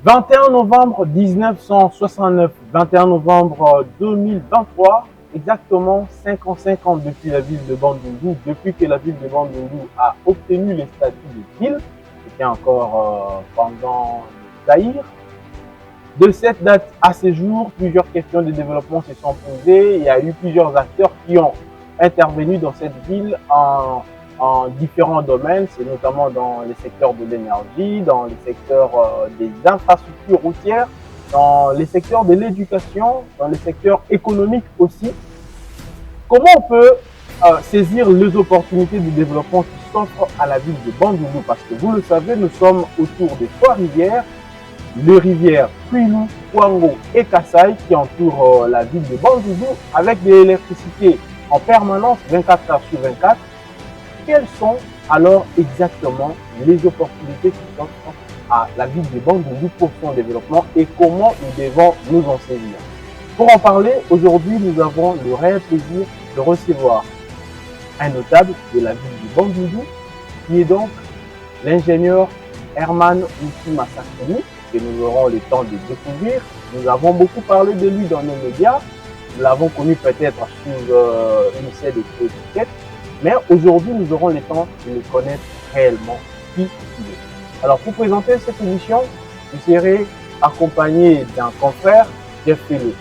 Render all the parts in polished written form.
21 novembre 1969, 21 novembre 2023, exactement 55 ans depuis la ville de Bandundu, depuis que la ville de Bandundu a obtenu le statut de ville, c'était encore pendant le Zaïre. De cette date à ce jour, plusieurs questions de développement se sont posées. Il y a eu plusieurs acteurs qui ont intervenu dans cette ville en différents domaines. C'est notamment dans les secteurs de l'énergie, dans les secteurs des infrastructures routières, dans les secteurs de l'éducation, dans les secteurs économiques aussi. Comment on peut saisir les opportunités de développement qui s'offrent à la ville de Bandundu? Parce que vous le savez, nous sommes autour de 3 rivières. Les rivières Kwilu, Kwango et Kassai qui entourent la ville de Bandundu avec de l'électricité en permanence 24 heures sur 24. Quelles sont alors exactement les opportunités qui s'offrent à la ville de Bandundu pour son développement et comment nous devons nous en saisir? Pour en parler, aujourd'hui, nous avons le réel plaisir de recevoir un notable de la ville de Bandundu qui est donc l'ingénieur Herman Mutima Sakrini, que nous aurons le temps de découvrir. Nous avons beaucoup parlé de lui dans nos médias. Nous l'avons connu peut-être sur une série d'étiquettes. Mais aujourd'hui, nous aurons le temps de le connaître réellement qui il est. Alors, pour présenter cette émission, je serai accompagné d'un confrère, Jeff Philo,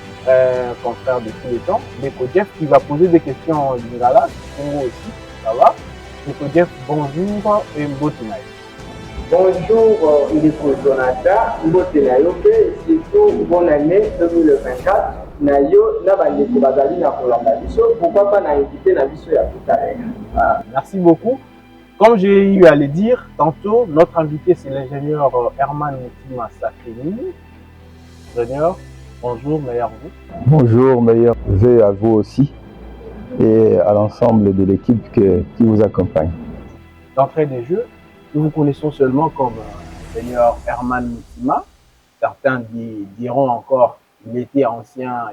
confrère de tous les temps, Neko Jeff, qui va poser des questions en lingala, Congo aussi, ça va. Neko Jeff, bonjour et mbotinai. Bonjour, Nico Jonathan, Mbotenayo, et surtout bonne année 2024. Nayo, Nabandeko Bazali na Kolanda Biso, pourquoi pas na invité na Biso ya tout à l'heure. Merci beaucoup. Comme j'ai eu à le dire tantôt, notre invité c'est l'ingénieur Herman Mutima Sakrini. Ingénieur, bonjour, meilleur vous. Bonjour, meilleur vœux à vous aussi et à l'ensemble de l'équipe qui vous accompagne. D'entrée des jeux, nous vous connaissons seulement comme l'ingénieur Herman Mutima. Certains diront encore qu'il était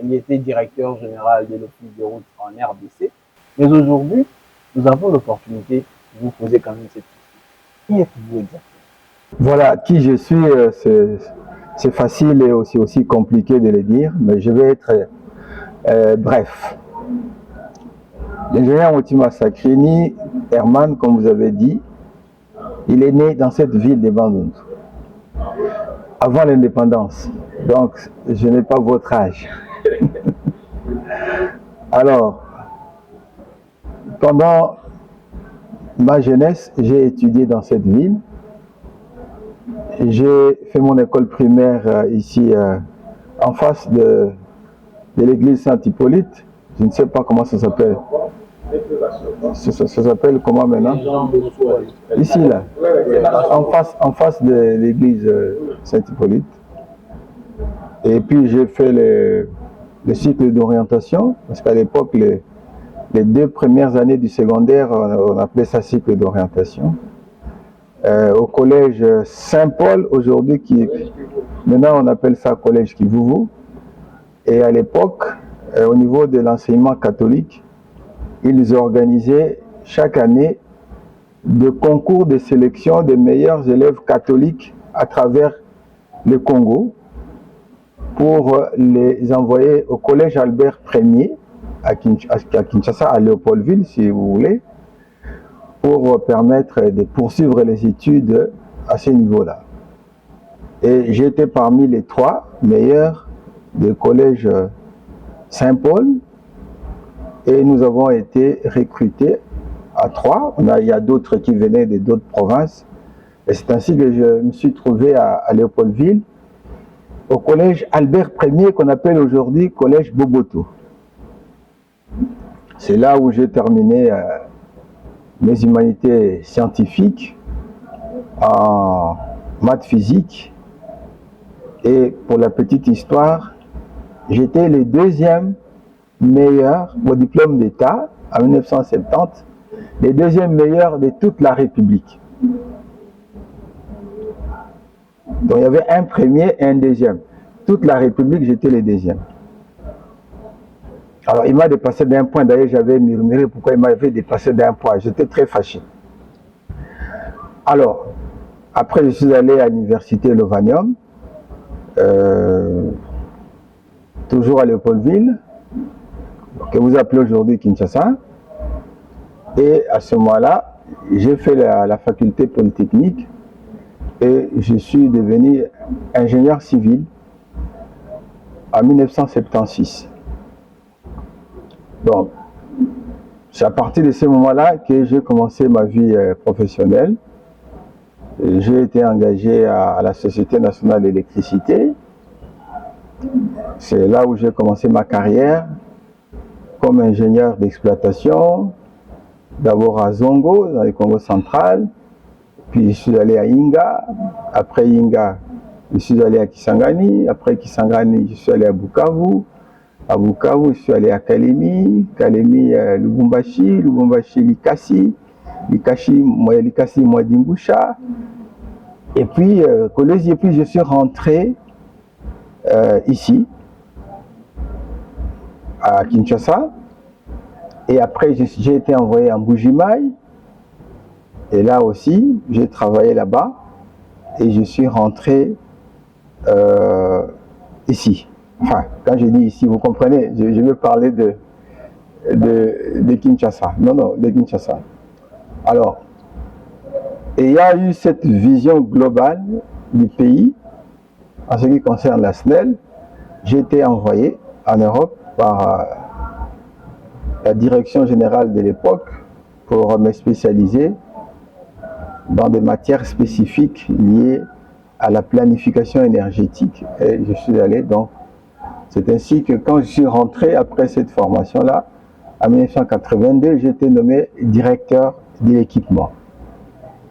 il était directeur général de l'office de route en RDC. Mais aujourd'hui, nous avons l'opportunité de vous poser quand même cette question. Qui êtes-vous exactement? Voilà, qui je suis, c'est facile et aussi compliqué de le dire, mais je vais être bref. L'ingénieur Mutima Sakrini, Herman, comme vous avez dit, il est né dans cette ville de Bandundu, avant l'indépendance. Donc, je n'ai pas votre âge. Alors, pendant ma jeunesse, j'ai étudié dans cette ville. J'ai fait mon école primaire ici, en face de l'église Saint-Hippolyte. Je ne sais pas comment ça s'appelle. Ça s'appelle comment maintenant? Ici, là. En face de l'église Saint-Hippolyte. Et puis j'ai fait le cycle d'orientation, parce qu'à l'époque, les 2 premières années du secondaire, on appelait ça cycle d'orientation. Au collège Saint-Paul, aujourd'hui, maintenant on appelle ça collège Kivuvu. Et à l'époque, au niveau de l'enseignement catholique, ils organisaient chaque année des concours de sélection des meilleurs élèves catholiques à travers le Congo pour les envoyer au collège Albert Ier à Kinshasa, à Léopoldville si vous voulez, pour permettre de poursuivre les études à ce niveau-là. Et j'étais parmi les 3 meilleurs du collège Saint-Paul et nous avons été recrutés à 3. Il y a d'autres qui venaient d'autres provinces. Et c'est ainsi que je me suis trouvé à Léopoldville, au collège Albert Ier qu'on appelle aujourd'hui collège Boboto. C'est là où j'ai terminé mes humanités scientifiques en maths physique. Et pour la petite histoire, j'étais le 2e meilleur au diplôme d'État en 1970, le 2e meilleur de toute la République. Donc il y avait un premier et un deuxième. Toute la République, j'étais le 2e. Alors il m'a dépassé d'un point, d'ailleurs j'avais murmuré pourquoi il m'avait dépassé d'un point. J'étais très fâché. Alors, après je suis allé à l'université Lovanium toujours à Léopoldville, que vous appelez aujourd'hui Kinshasa. Et à ce moment-là, j'ai fait la faculté polytechnique et je suis devenu ingénieur civil en 1976. Donc, c'est à partir de ce moment-là que j'ai commencé ma vie professionnelle. J'ai été engagé à la Société nationale d'électricité. C'est là où j'ai commencé ma carrière comme ingénieur d'exploitation, d'abord à Zongo, dans le Congo central, puis je suis allé à Inga, après Inga, je suis allé à Kisangani, après Kisangani, je suis allé à Bukavu, je suis allé à Kalemi, Lubumbashi, Likasi, Mwadingusha, et puis Kolwezi, et puis je suis rentré ici, à Kinshasa, et après j'ai été envoyé en Mbuji-Mayi, et là aussi j'ai travaillé là-bas, et je suis rentré ici. Enfin, quand je dis ici, vous comprenez, je veux parler de Kinshasa. Non, de Kinshasa. Alors, et il y a eu cette vision globale du pays en ce qui concerne la SNEL. J'ai été envoyé en Europe par la direction générale de l'époque pour me spécialiser dans des matières spécifiques liées à la planification énergétique. Et je suis allé donc. C'est ainsi que quand je suis rentré après cette formation-là, en 1982, j'ai été nommé directeur de l'équipement.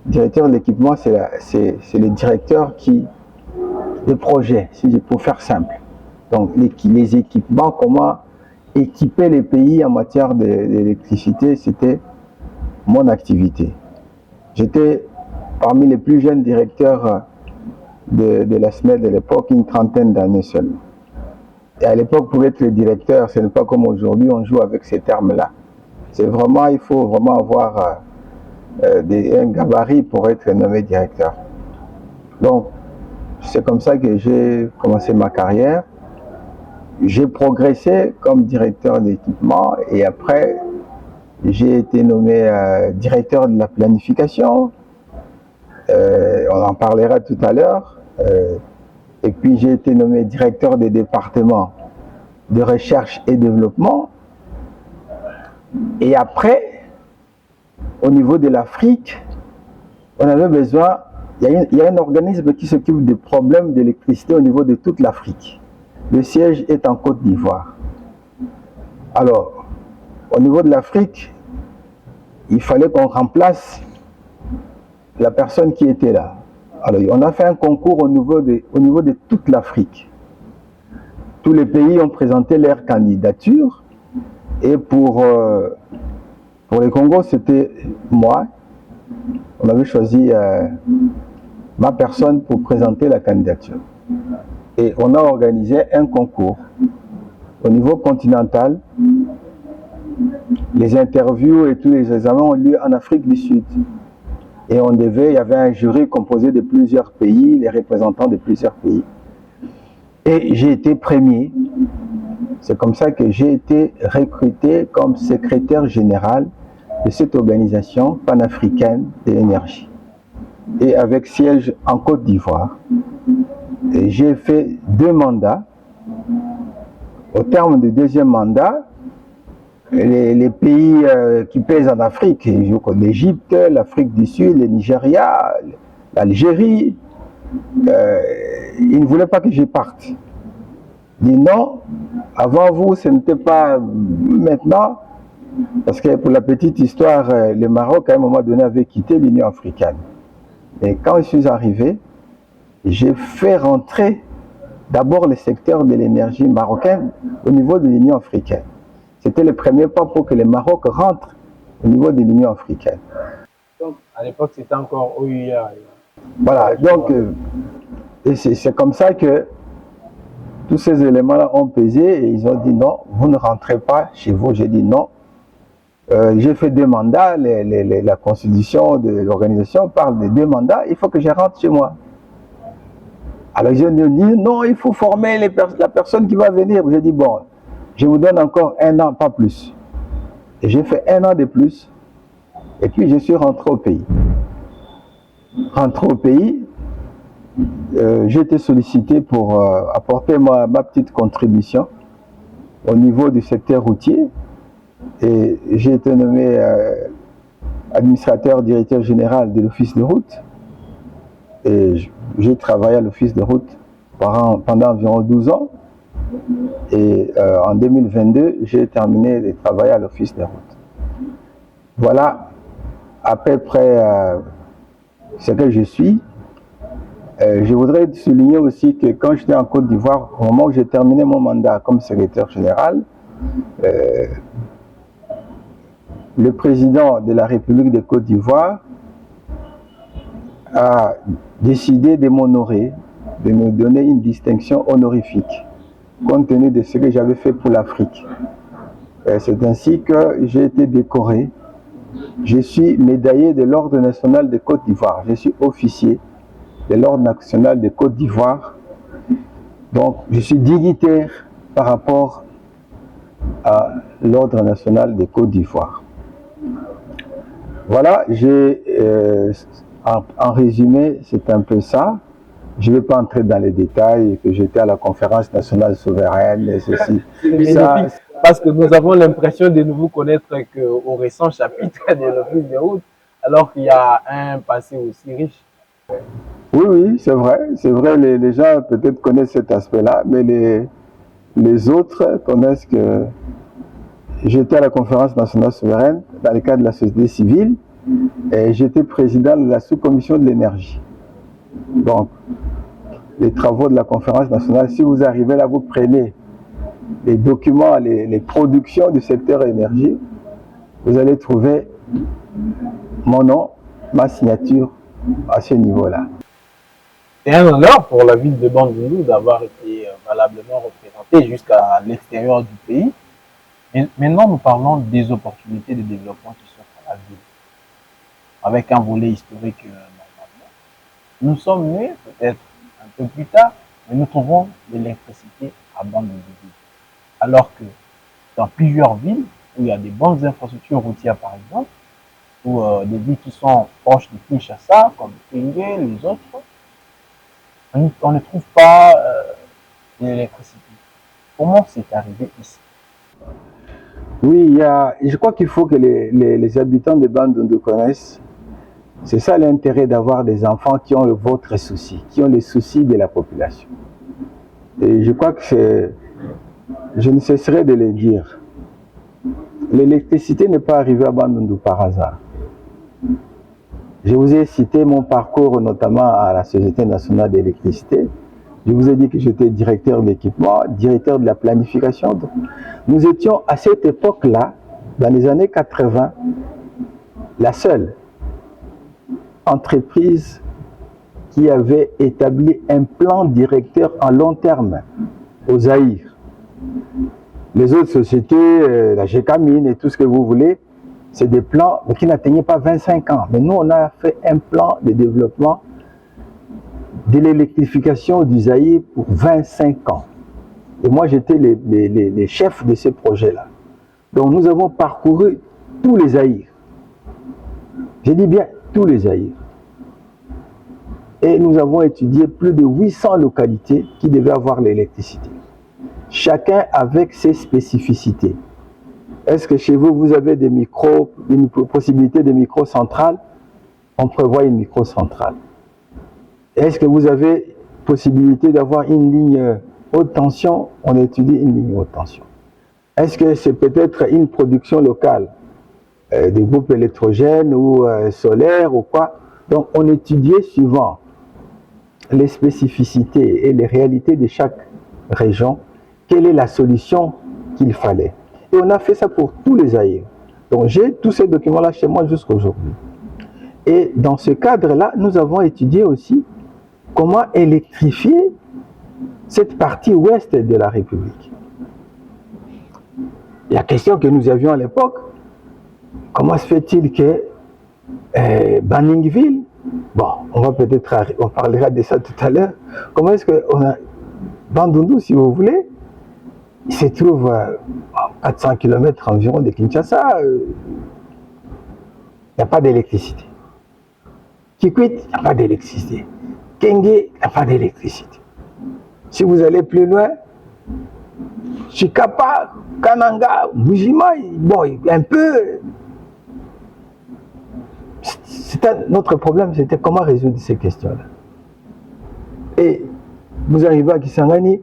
Directeur de l'équipement, c'est le directeur des projets, pour faire simple. Donc les équipements, comment équiper les pays en matière d'électricité, c'était mon activité. J'étais parmi les plus jeunes directeurs de la SNEL de l'époque, une trentaine d'années seulement. Et à l'époque, pour être le directeur, ce n'est pas comme aujourd'hui, on joue avec ces termes-là. C'est vraiment, il faut vraiment avoir un gabarit pour être nommé directeur. Donc, c'est comme ça que j'ai commencé ma carrière. J'ai progressé comme directeur d'équipement et après, j'ai été nommé directeur de la planification. On en parlera tout à l'heure. Et puis j'ai été nommé directeur des départements de recherche et développement. Et après, au niveau de l'Afrique, on avait besoin, il y a un organisme qui s'occupe des problèmes d'électricité au niveau de toute l'Afrique. Le siège est en Côte d'Ivoire. Alors, au niveau de l'Afrique, il fallait qu'on remplace la personne qui était là. Alors, on a fait un concours au niveau de toute l'Afrique. Tous les pays ont présenté leur candidature. Et pour le Congo, c'était moi. On avait choisi ma personne pour présenter la candidature. Et on a organisé un concours au niveau continental. Les interviews et tous les examens ont lieu en Afrique du Sud. Et il y avait un jury composé de plusieurs pays, les représentants de plusieurs pays. Et j'ai été premier. C'est comme ça que j'ai été recruté comme secrétaire général de cette organisation panafricaine de l'énergie. Et avec siège en Côte d'Ivoire. Et j'ai fait 2 mandats. Au terme du 2e mandat, les pays qui pèsent en Afrique, l'Égypte, l'Afrique du Sud, le Nigeria, l'Algérie, ils ne voulaient pas que je parte. Ils disent non, avant vous, ce n'était pas maintenant, parce que pour la petite histoire, le Maroc, à un moment donné, avait quitté l'Union africaine. Et quand je suis arrivé, j'ai fait rentrer d'abord le secteur de l'énergie marocaine au niveau de l'Union africaine. C'était le premier pas pour que le Maroc rentre au niveau de l'Union africaine. Donc, à l'époque, c'était encore OUA. Voilà, donc, c'est comme ça que tous ces éléments-là ont pesé et ils ont dit non, vous ne rentrez pas chez vous. J'ai dit non. J'ai fait 2 mandats, la constitution de l'organisation parle de 2 mandats, il faut que je rentre chez moi. Alors ils ont dit non, il faut former la personne qui va venir. J'ai dit bon, je vous donne encore 1 an, pas plus. Et j'ai fait 1 an de plus. Et puis je suis rentré au pays. Rentré au pays, j'ai été sollicité pour apporter ma petite contribution au niveau du secteur routier. Et j'ai été nommé administrateur directeur général de l'office de route. Et j'ai travaillé à l'office de route pendant environ 12 ans. Et en 2022, j'ai terminé de travailler à l'office de route. Voilà à peu près ce que je suis. Je voudrais souligner aussi que quand j'étais en Côte d'Ivoire, au moment où j'ai terminé mon mandat comme secrétaire général, le président de la République de Côte d'Ivoire a décidé de m'honorer, de me donner une distinction honorifique, compte tenu de ce que j'avais fait pour l'Afrique. C'est ainsi que j'ai été décoré. Je suis médaillé de l'Ordre national de Côte d'Ivoire. Je suis officier de l'Ordre national de Côte d'Ivoire. Donc, je suis dignitaire par rapport à l'Ordre national de Côte d'Ivoire. Voilà, en résumé, c'est un peu ça. Je ne vais pas entrer dans les détails, que j'étais à la conférence nationale souveraine, et ceci. Parce que nous avons l'impression de ne vous connaître qu'au récent chapitre de l'office de route, alors qu'il y a un passé aussi riche. Oui, oui, c'est vrai. C'est vrai, les gens peut-être connaissent cet aspect-là, mais les autres connaissent que j'étais à la conférence nationale souveraine dans le cadre de la société civile et j'étais président de la sous-commission de l'énergie. Donc, les travaux de la conférence nationale, si vous arrivez là, vous prenez les documents, les productions du secteur énergie, vous allez trouver mon nom, ma signature à ce niveau-là. C'est un honneur pour la ville de Bandundu d'avoir été valablement représentée jusqu'à l'extérieur du pays. Et maintenant, nous parlons des opportunités de développement qui s'offrent à la ville. Avec un volet historique normalement. Nous sommes nés peut-être un peu plus tard, mais nous trouvons l'électricité à Bandundu. Alors que dans plusieurs villes, où il y a des bonnes infrastructures routières par exemple, ou des villes qui sont proches de Kinshasa, comme Kenge, les autres, on ne trouve pas l'électricité. Comment c'est arrivé ici? Oui, je crois qu'il faut que les habitants de Bandundu connaissent. C'est ça l'intérêt d'avoir des enfants qui ont votre souci, qui ont les soucis de la population. Et je crois que je ne cesserai de le dire. L'électricité n'est pas arrivée à Bandundu par hasard. Je vous ai cité mon parcours, notamment à la Société nationale d'électricité. Je vous ai dit que j'étais directeur d'équipement, directeur de la planification. Nous étions à cette époque-là, dans les années 80, la seule entreprise qui avait établi un plan directeur en long terme au Zaïre. Les autres sociétés, la GECAMINE et tout ce que vous voulez, c'est des plans qui n'atteignaient pas 25 ans. Mais nous, on a fait un plan de développement de l'électrification du Zaïre pour 25 ans. Et moi, j'étais les chefs de ces projets-là. Donc, nous avons parcouru tous les Zaïres. Je dis bien tous les Zaïres. Et nous avons étudié plus de 800 localités qui devaient avoir l'électricité. Chacun avec ses spécificités. Est-ce que chez vous, vous avez une possibilité de micro-centrale? On prévoit une micro-centrale. Est-ce que vous avez possibilité d'avoir une ligne haute tension? On étudie une ligne haute tension. Est-ce que c'est peut-être une production locale des groupes électrogènes ou solaires ou quoi? Donc on étudiait suivant les spécificités et les réalités de chaque région, quelle est la solution qu'il fallait. Et on a fait ça pour tous les Zaïres. Donc j'ai tous ces documents-là chez moi jusqu'à aujourd'hui. Et dans ce cadre-là, nous avons étudié aussi comment électrifier cette partie ouest de la République. La question que nous avions à l'époque, comment se fait-il que Baningville Bon, on parlera de ça tout à l'heure. Comment est-ce qu'on a Bandundu, si vous voulez, il se trouve à 400 km environ de Kinshasa. Il n'y a pas d'électricité. Kikwit, il n'y a pas d'électricité. Kenge, il n'y a pas d'électricité. Si vous allez plus loin, Chikapa, Kananga, Bujima, bon, un peu. Notre problème, c'était comment résoudre ces questions-là. Et vous arrivez à Kisangani,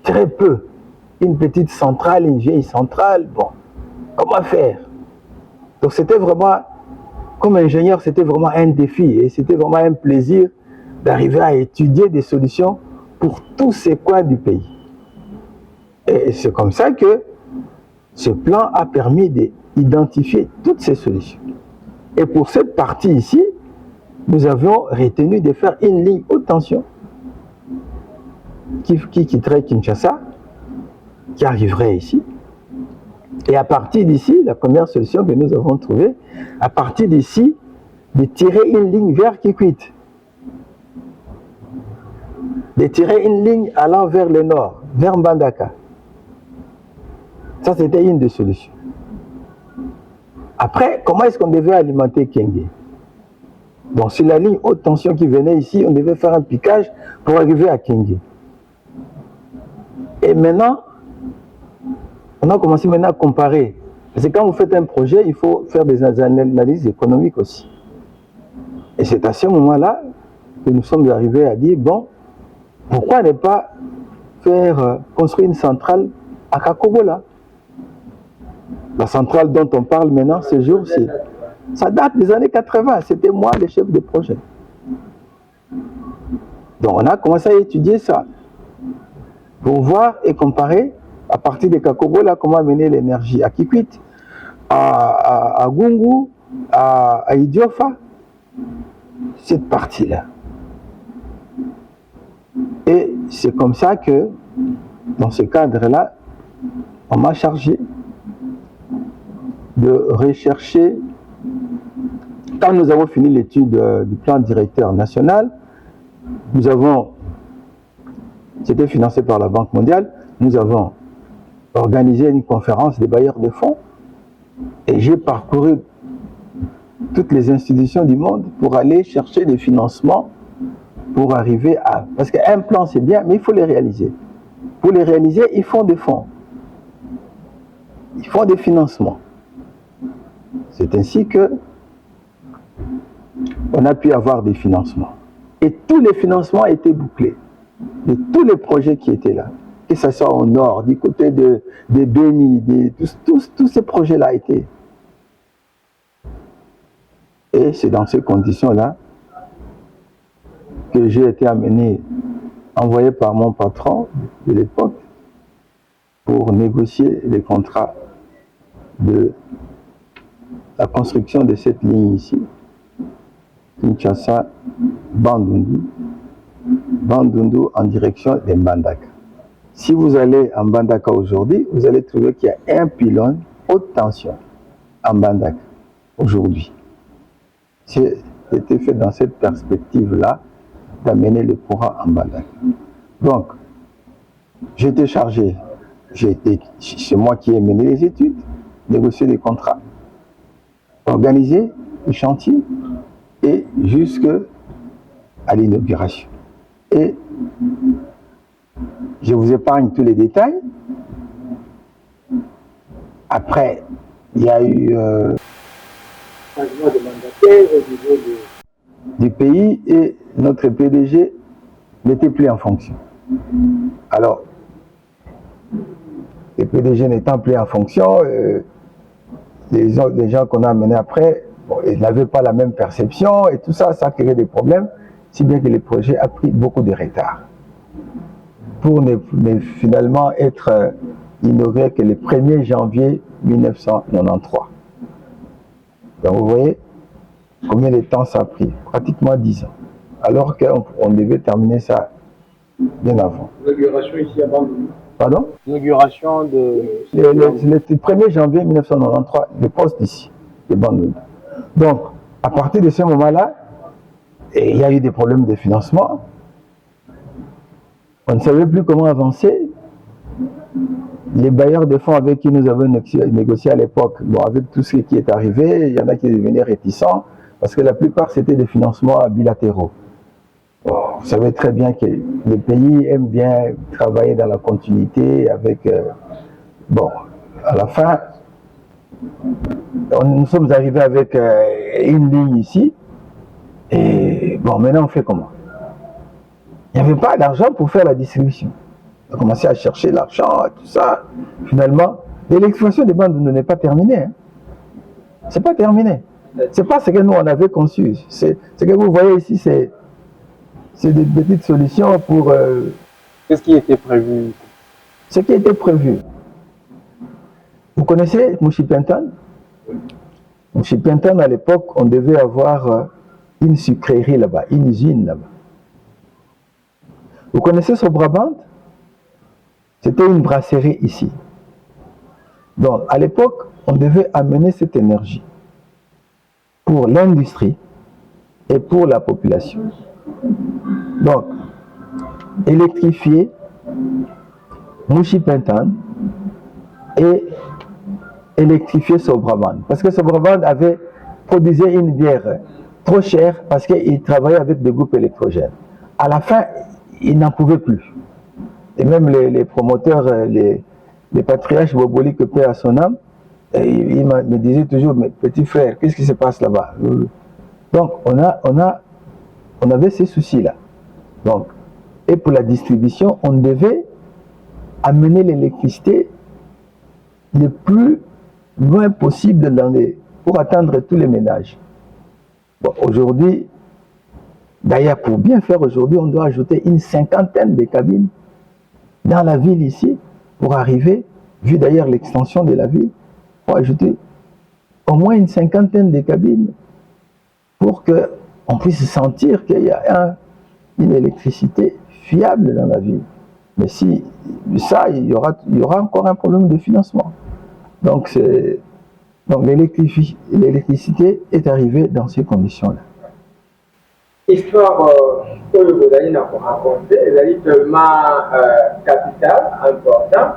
très peu. Une petite centrale, une vieille centrale, bon, comment faire? Donc c'était vraiment, comme ingénieur, c'était vraiment un défi et c'était vraiment un plaisir d'arriver à étudier des solutions pour tous ces coins du pays. Et c'est comme ça que ce plan a permis d'identifier toutes ces solutions. Et pour cette partie ici, nous avions retenu de faire une ligne haute tension qui quitterait Kinshasa, qui arriverait ici. Et à partir d'ici, la première solution que nous avons trouvée, à partir d'ici, de tirer une ligne vers Kikwit. De tirer une ligne allant vers le nord, vers Mbandaka. Ça, c'était une des solutions. Après, comment est-ce qu'on devait alimenter Kenge? Bon, sur la ligne haute tension qui venait ici, on devait faire un piquage pour arriver à Kenge. Et maintenant, on a commencé maintenant à comparer. Parce que quand vous faites un projet, il faut faire des analyses économiques aussi. Et c'est à ce moment-là que nous sommes arrivés à dire, bon, pourquoi ne pas faire construire une centrale à Kakobola? La centrale dont on parle maintenant, ce jour-ci, ça date des années 80. C'était moi le chef de projet. Donc on a commencé à étudier ça pour voir et comparer à partir de Kakobola comment amener l'énergie à Kikwit, à Gungu, à Idiofa, cette partie-là. Et c'est comme ça que, dans ce cadre-là, on m'a chargé de rechercher, quand nous avons fini l'étude du plan directeur national, nous avons, c'était financé par la Banque mondiale, nous avons organisé une conférence des bailleurs de fonds et j'ai parcouru toutes les institutions du monde pour aller chercher des financements pour arriver à... Parce qu'un plan c'est bien, mais il faut les réaliser. Pour les réaliser, il faut des fonds. Il faut des financements. C'est ainsi que on a pu avoir des financements. Et tous les financements étaient bouclés. De tous les projets qui étaient là. Que ce soit au nord, du côté de Beni, tous ces projets-là étaient. Et c'est dans ces conditions-là que j'ai été envoyé par mon patron de l'époque pour négocier les contrats de la construction de cette ligne ici, Kinshasa, Bandundu en direction de Mbandaka. Si vous allez à Mbandaka aujourd'hui, vous allez trouver qu'il y a un pylône haute tension à Mbandaka aujourd'hui. C'était fait dans cette perspective-là d'amener le courant à Mbandaka. Donc, j'étais chargé, c'est moi qui ai mené les études, négocié des contrats, organisé les chantiers et jusqu'à l'inauguration. Et je vous épargne tous les détails. Après, il y a eu changement de mandataire au niveau du pays et notre PDG n'était plus en fonction. Alors, le PDG n'étant plus en fonction, les gens qu'on a amenés après, bon, ils n'avaient pas la même perception et tout ça, ça a créé des problèmes, si bien que le projet a pris beaucoup de retard. Pour ne finalement être inauguré que le 1er janvier 1993. Donc vous voyez combien de temps ça a pris, pratiquement 10 ans, alors qu'on devait terminer ça bien avant. L'inauguration ici à Bandundu. Pardon? L'inauguration de... Le 1er janvier 1993, le poste ici, de Bandundu. Donc, à partir de ce moment-là, Et il y a eu des problèmes de financement. On ne savait plus comment avancer. Les bailleurs de fonds avec qui nous avons négocié à l'époque, bon, avec tout ce qui est arrivé, il y en a qui devenaient réticents, parce que la plupart c'était des financements bilatéraux. Bon, vous savez très bien que les pays aiment bien travailler dans la continuité avec... bon, à la fin, nous sommes arrivés avec une ligne ici, et bon, maintenant on fait comment? Il n'y avait pas d'argent pour faire la distribution. On a commencé à chercher l'argent et tout ça. Finalement, l'électrification des bandes n'est pas terminée. Hein. C'est pas terminé. C'est pas ce que nous on avait conçu. Ce que vous voyez ici, c'est des petites solutions pour... Qu'est-ce qui était prévu? Ce qui était prévu. Vous connaissez Mouchipintan? Mouchipintan, à l'époque, on devait avoir une sucrerie là-bas, une usine là-bas. Vous connaissez Sobraband? C'était une brasserie ici. Donc, à l'époque, on devait amener cette énergie pour l'industrie et pour la population. Donc, électrifier Mouchipintan et électrifier Sobraband. Parce que Sobraband avait produit une bière trop chère parce qu'il travaillait avec des groupes électrogènes. À la fin, il n'en pouvait plus. Et même les promoteurs, les patriarches boboliques, paix à son âme, ils me disaient toujours, mais petit frère, qu'est-ce qui se passe là-bas? Donc, on avait ces soucis-là. Donc, et pour la distribution, on devait amener l'électricité le plus loin possible pour atteindre tous les ménages. Bon, aujourd'hui, d'ailleurs, pour bien faire aujourd'hui, on doit ajouter une 50aine de cabines dans la ville ici, pour arriver, vu d'ailleurs l'extension de la ville, pour ajouter au moins une 50aine de cabines pour qu'on puisse sentir qu'il y a une électricité fiable dans la ville. Mais si ça, il y aura encore un problème de financement. Donc l'électricité est arrivée dans ces conditions-là. Histoire que vous allez nous raconter, elle est tellement capitale, important.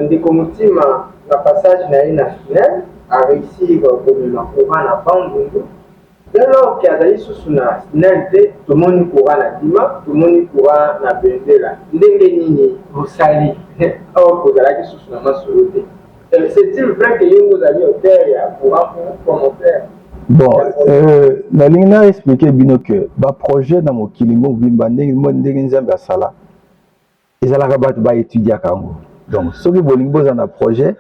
Ndikomutima, le passage national a réussi comme un courant à Bandundu. Dès lors qu'il y a des sous na snelté, tout le monde courant na Dima, tout le monde courant na Bendela. Ndenge Rousali, or que vous allez sous na Masoloté. C'est-il vrai que vous avez au terre pour commentaire? Bon, la ligne a expliqué bien que le projet dans mon kilimo bimba ndenge nzambe asala ezalaka bato ba étudier à Kango. Donc soki bolingi bozana projet,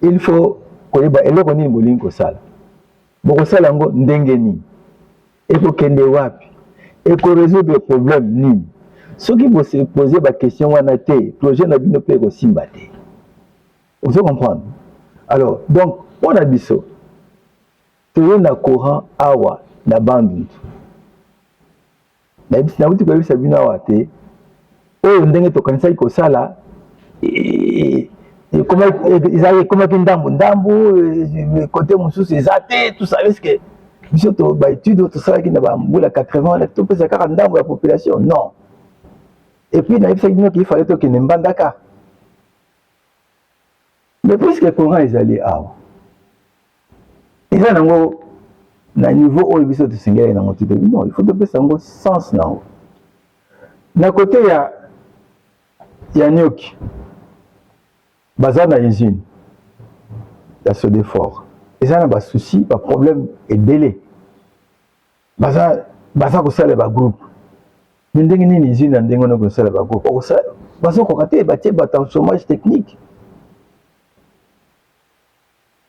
il faut koyeba eloko nini bolingi kosala. Bokosala yango ndenge nini? Ekokende wapi? Eko résoudre problème nini? Soki bose poser ba question wana te, projet na bino pe kosimba te. Vous comprenez? Alors, donc on a biso toujours na courant awa na Bandundu. Na wuti kwa sabina awa te. Oyo ndenge tokanisa ikosala comment ndambu côté mosusu ezate tout ça est-ce que biso to ba étude tout ça qui na ba mbula 80 to pesa 40 ndambu la population non. Et puis na yebisa qu'il fallait to kene mbandaka. Mais puisque le courant est allé awa ils ont un niveau où ils sont singles dans notre pays. Non, il faut donner un sens là. D'un côté, il y a Nyok, bazar na usine, il y a ce défort. Et ça n'a pas de souci, pas de problème et délai. Bazar ko sala ba groupe. Ndenge ni usine ndenge no ko sala ba groupe. Ko sala bazar ko katé ba tie ba chômage technique.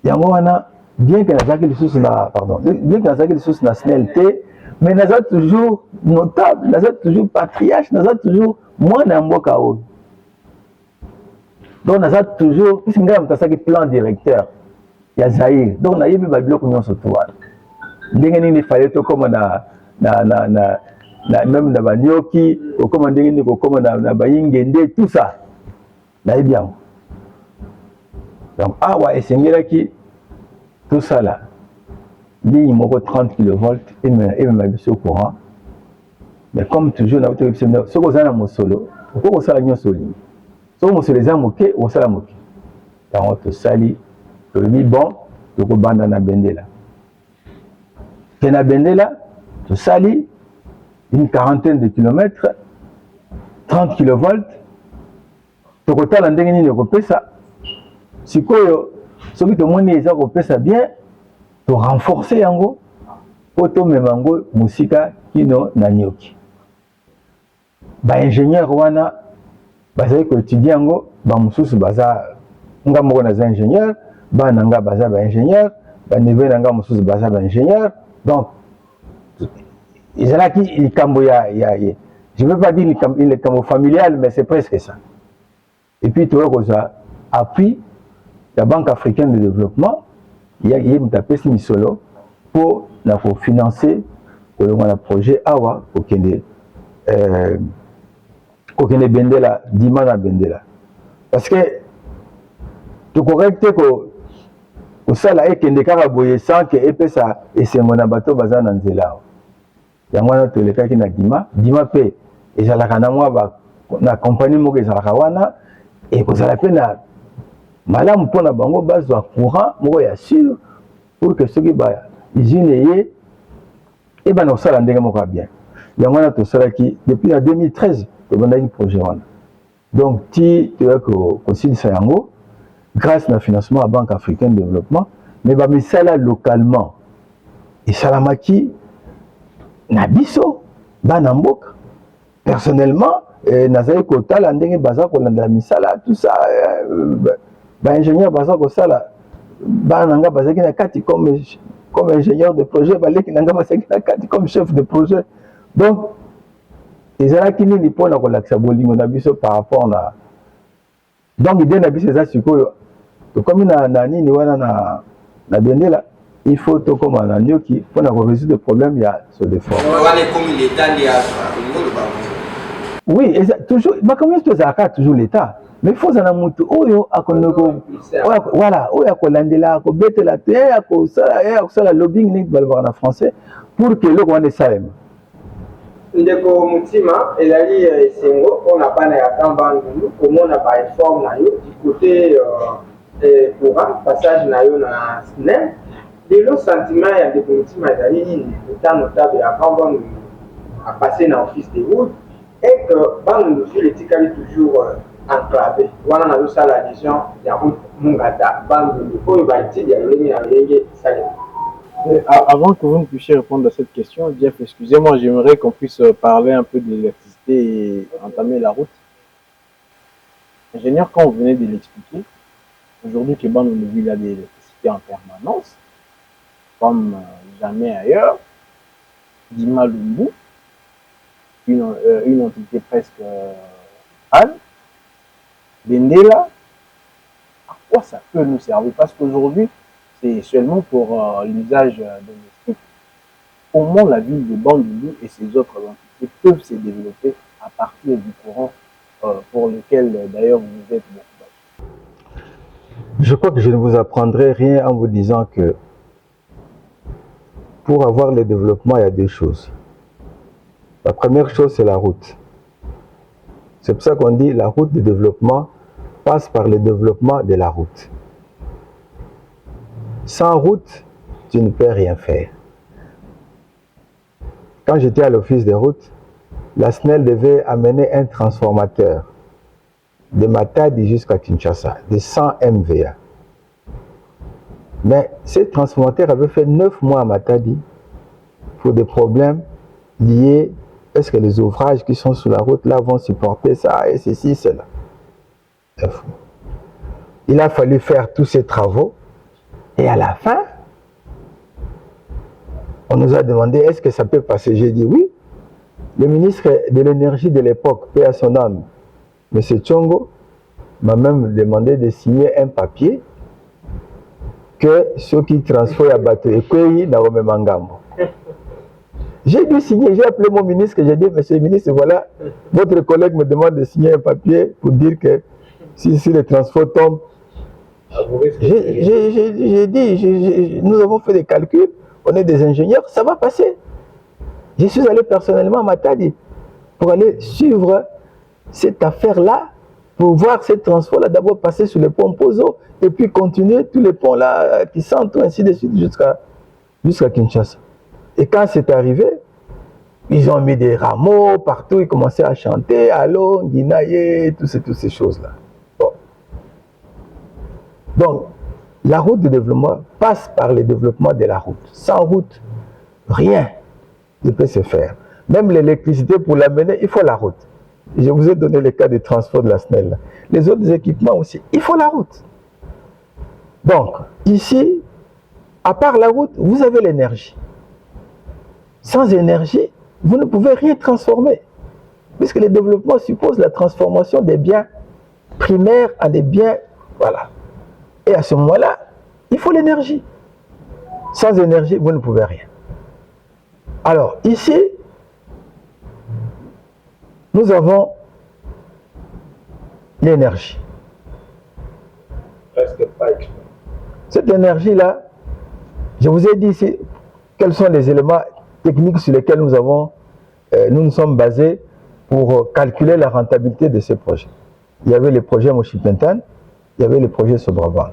Yango wana bien que les sources na snelté, mais nous avons toujours notable, nous avons toujours patriarche, nous avons toujours moins d'amboka. Donc nous avons toujours, puisque nous avons un plan directeur, il y a Zahir, donc nous avons mis le bloc union sur toi. Il fallait tout comme même dans Banyoki, comme dans Bayingende, tout ça. Là, bien. Donc, et c'est tout ça là, ligne 30 kV et même au courant, Mais comme toujours, ce que vous avez dans solo, pourquoi vous avez un solo? Si vous avez un moqué, vous avez un moqué. Dans votre sali, vous avez bon, vous avez bandana bendela. Kena bendela, vous sali, une quarantaine de kilomètres, 30 kilovolts, tu as la ndenge ni kopesa. Si koyo, ce qui te montre ça kopesa bien, tu renforcer yango, pour te memango musika kino na nyoki. Ba ingénieur wana bazali ko étudier yango, ba mususu baza nga moko na ingénieur, ba nanga baza ba ingénieur, ba niveau nanga mususu baza ba ingénieur. Donc ils ont qui il cambo je ne veux pas dire le cambo familial, mais c'est presque ça. Et puis tu vois que ça appuie la Banque africaine de développement, il y a une tapesse solo pour financer le projet AWA pour qu'il y ait Bendela, Dimana Bendela. Parce que tu correctes que ça là est qu'il y a des sans que ça et c'est mon abato bazan anzela. Il y a un autre cas qui n'a Dima paie et ça la compagnie moke zalakawana et que ça la peine malamu pour na bango base de courant moko ya sûr pour que ceux qui ba usine et ben on ça la ndenge moko bien. Il y a un autre qui depuis en 2013 il y a un projet wana. Donc tu vois que consigne ça yango grâce au financement à la Banque africaine de développement mais ba misala localement et salamaki na biso bana mboka personnellement nazali kotala ndenge baza kolanda misala tout ça ba ingénieur baza kosala bana nga bazaki na kati comme ingénieur de projet baleki nanga bazaki na kati comme chef de projet donc ezalaki nini mpona kolakisa bolingo na biso par rapport na donc idée na biso eza sikoyo tokomi na nini wana na bendela il faut tout comme un agneau qui pour résoudre le problème il y a ce défaut. Oui, toujours. Mais comment est-ce que ça a toujours l'État? Mais il faut ça namutu. Oyo akonoko. Voilà. Oyo akolandela, akobete la terre, akosala lobbying ni balbara en français pour que le roi ne sache. Ndeko mutima elali esengo on a pas na ya kambangu comment on a pas réforme na yo du côté courant passage na yo na SNEM. Le sentiment il y a des politiques étant notable avant à passer dans l'office des routes et que Bandundu est toujours enclavé. Voilà on a vu ça la vision il y a route Mungata Bandundu pour il y a le Avant que vous ne puissiez répondre à cette question, Jeff, excusez-moi, j'aimerais qu'on puisse parler un peu de l'électricité et entamer la route. Ingénieur, quand vous venez de l'expliquer, aujourd'hui que Bandundu a de l'électricité en permanence, comme jamais ailleurs, Dima Lumbu, une entité presque Anne, Bendela, à quoi ça peut nous servir? Parce qu'aujourd'hui, c'est seulement pour l'usage domestique. Comment la ville de Bandundu et ses autres entités peuvent se développer à partir du courant pour lequel d'ailleurs vous êtes beaucoup? Je crois que je ne vous apprendrai rien en vous disant que pour avoir le développement, il y a deux choses. La première chose, c'est la route. C'est pour ça qu'on dit la route de développement passe par le développement de la route. Sans route, tu ne peux rien faire. Quand j'étais à l'office des routes, la SNEL devait amener un transformateur de Matadi jusqu'à Kinshasa, de 100 MVA. Mais ce transformateur avait fait 9 mois à Matadi pour des problèmes liés, est-ce que les ouvrages qui sont sur la route là vont supporter ça et ceci, cela. Il a fallu faire tous ces travaux et à la fin, on nous a demandé est-ce que ça peut passer. J'ai dit oui. Le ministre de l'énergie de l'époque, paix à son âme, M. Tchongo, m'a même demandé de signer un papier que ceux qui transforment à bateau et Kweyi dans le même engambo. J'ai dû signer, j'ai appelé mon ministre, j'ai dit, monsieur le ministre, voilà, votre collègue me demande de signer un papier pour dire que si le transport tombe, j'ai dit, nous avons fait des calculs, on est des ingénieurs, ça va passer. Je suis allé personnellement à Matadi pour aller suivre cette affaire-là, pour voir ce transport-là d'abord passer sur le pont Pozo et puis continuer tous les ponts-là qui sentent, ainsi de suite, jusqu'à Kinshasa. Et quand c'est arrivé, ils ont mis des rameaux partout, ils commençaient à chanter, allô, Guinaye, toutes ces choses-là. Bon. Donc, la route de développement passe par le développement de la route. Sans route, rien ne peut se faire. Même l'électricité, pour l'amener, il faut la route. Je vous ai donné le cas du transport de la SNEL. Les autres équipements aussi, il faut la route. Donc, ici, à part la route, vous avez l'énergie. Sans énergie, vous ne pouvez rien transformer. Puisque le développement suppose la transformation des biens primaires en des biens, voilà. Et à ce moment-là, il faut l'énergie. Sans énergie, vous ne pouvez rien. Alors, ici, nous avons l'énergie. Presque pas exprès. Cette énergie-là, je vous ai dit ici quels sont les éléments techniques sur lesquels nous nous sommes basés pour calculer la rentabilité de ces projets. Il y avait le projet Moshi-Pentan, il y avait le projet Sobraband.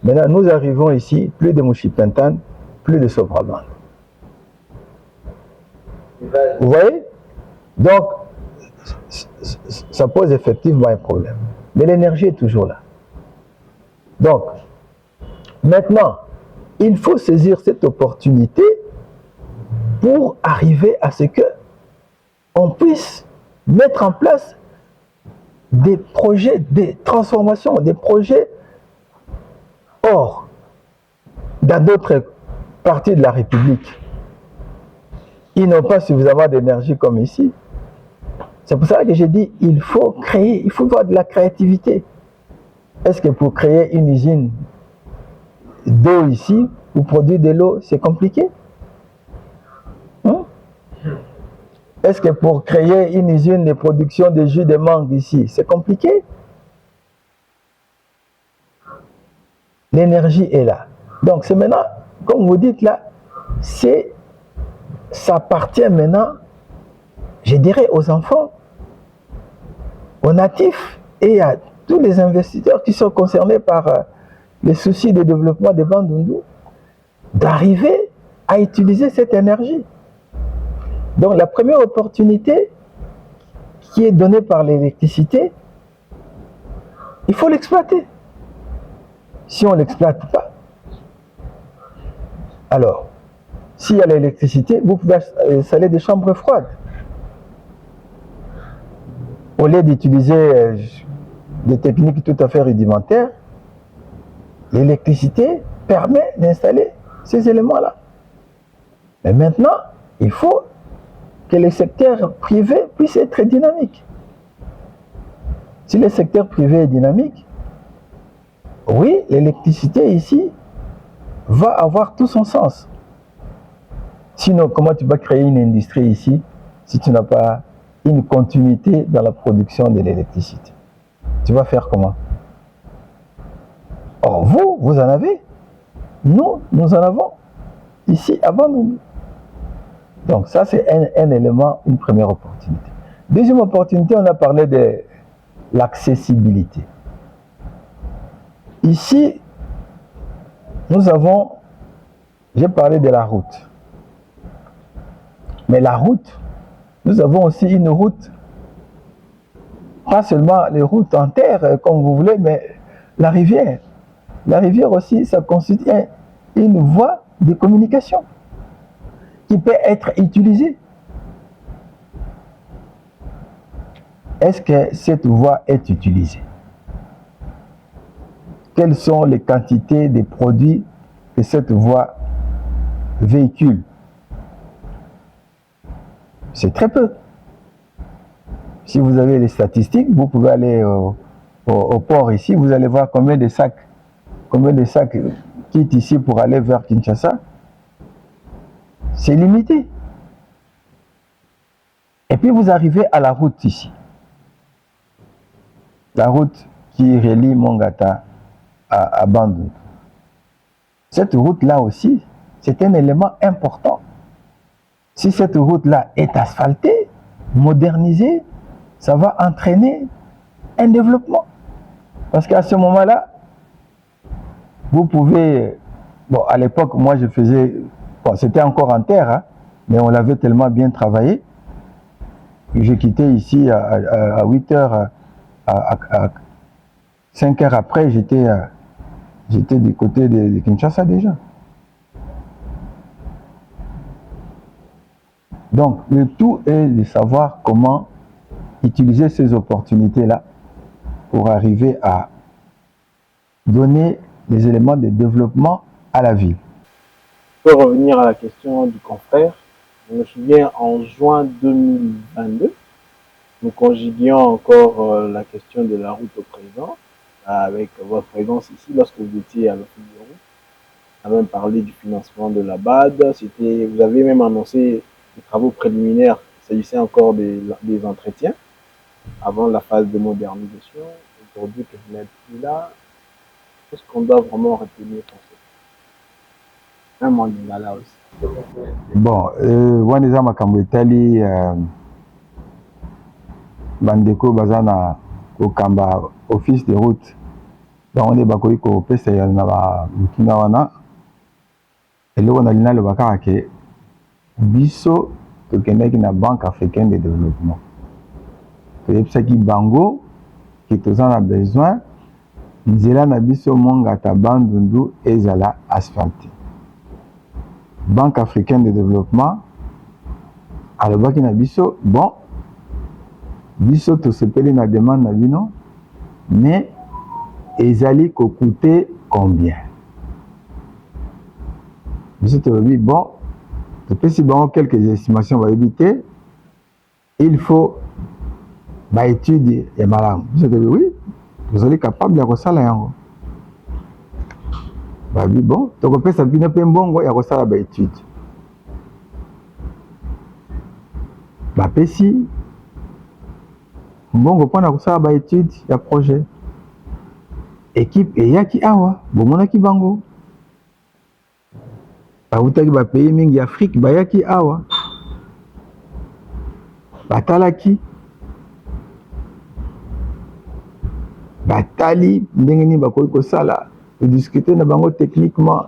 Maintenant, nous arrivons ici, plus de Moshi-Pentan, plus de Sobraband. Vous voyez? Donc, ça pose effectivement un problème. Mais l'énergie est toujours là. Donc, maintenant, il faut saisir cette opportunité pour arriver à ce que on puisse mettre en place des projets de transformation, des projets hors, dans d'autres parties de la République. Ils n'ont pas suffisamment d'énergie comme ici. C'est pour ça que j'ai dit, il faut créer, il faut avoir de la créativité. Est-ce que pour créer une usine d'eau ici, ou produire de l'eau, c'est compliqué? Est-ce que pour créer une usine de production de jus de mangue ici, c'est compliqué? L'énergie est là. Donc c'est maintenant, comme vous dites là, ça appartient maintenant, je dirais, aux enfants, aux natifs et à tous les investisseurs qui sont concernés par les soucis de développement des Bandundu, d'arriver à utiliser cette énergie. Donc la première opportunité qui est donnée par l'électricité, il faut l'exploiter. Si on ne l'exploite pas, alors, s'il y a l'électricité, vous pouvez installer des chambres froides. Au lieu d'utiliser des techniques tout à fait rudimentaires, l'électricité permet d'installer ces éléments-là. Mais maintenant, il faut que le secteur privé puisse être dynamique. Si le secteur privé est dynamique, oui, l'électricité ici va avoir tout son sens. Sinon, comment tu vas créer une industrie ici si tu n'as pas une continuité dans la production de l'électricité? Tu vas faire comment? Or, vous en avez. Nous en avons ici avant nous. Donc ça, c'est un élément, une première opportunité. Deuxième opportunité, on a parlé de l'accessibilité. Ici, j'ai parlé de la route. Mais la route, nous avons aussi une route, pas seulement les routes en terre, comme vous voulez, mais la rivière. La rivière aussi, ça constitue une voie de communication qui peut être utilisée. Est-ce que cette voie est utilisée? Quelles sont les quantités de produits que cette voie véhicule? C'est très peu. Si vous avez les statistiques, vous pouvez aller au port ici, vous allez voir combien de sacs quittent ici pour aller vers Kinshasa. C'est limité. Et puis vous arrivez à la route ici. La route qui relie Mongata à Bandundu. Cette route-là aussi, c'est un élément important. Si cette route-là est asphaltée, modernisée, ça va entraîner un développement. Parce qu'à ce moment-là, vous pouvez... Bon, à l'époque, moi, je faisais... Bon, c'était encore en terre, hein, mais on l'avait tellement bien travaillé. J'ai quitté ici à 8 heures, à 5 heures après, j'étais du côté de Kinshasa déjà. Donc, le tout est de savoir comment utiliser ces opportunités-là pour arriver à donner des éléments de développement à la ville. Je peux revenir à la question du confrère. Je me souviens, en juin 2022, nous conjuguions encore la question de la route au présent, avec votre présence ici lorsque vous étiez à l'office de route. On a même parlé du financement de la BAD. Vous avez même annoncé les travaux préliminaires. Il s'agissait encore des entretiens avant la phase de modernisation. Aujourd'hui que vous n'êtes plus là, qu'est-ce qu'on doit vraiment retenir pour ça? Même en Lingala aussi. Bon, Waneza Makambo Etali, Bandeko Bazana, Okamba, office de route. On est bakoi ko pesa ya na ba mukina wana. Eloko na lina le bakaka ke biso tokendaki na Banque africaine de développement. Toyebisaki bango ki toza na besoin nzela na biso Mongata Bandundu ezala asphalté. Banque africaine de développement alobaki na biso bon biso tosepeli na demande na bino mais ezali ko coûter combien? Biso tolobi bon topesi bango quelques estimations va éviter il faut ba étude ya malamu. Biso tolobi oui vous allez capable ya kosala yango. Bah oui bon tokopesa bino pe mbongo ya kosala ba étude. Bapesi mbongo mpona kosala ba étude ya projet. Équipe eyaki awa bomonaki bango. Bautaki ba pays mingi Afrique bayaki awa. Batalaki. Batali ndenge nini bakoki kosala. Discuter na bango techniquement.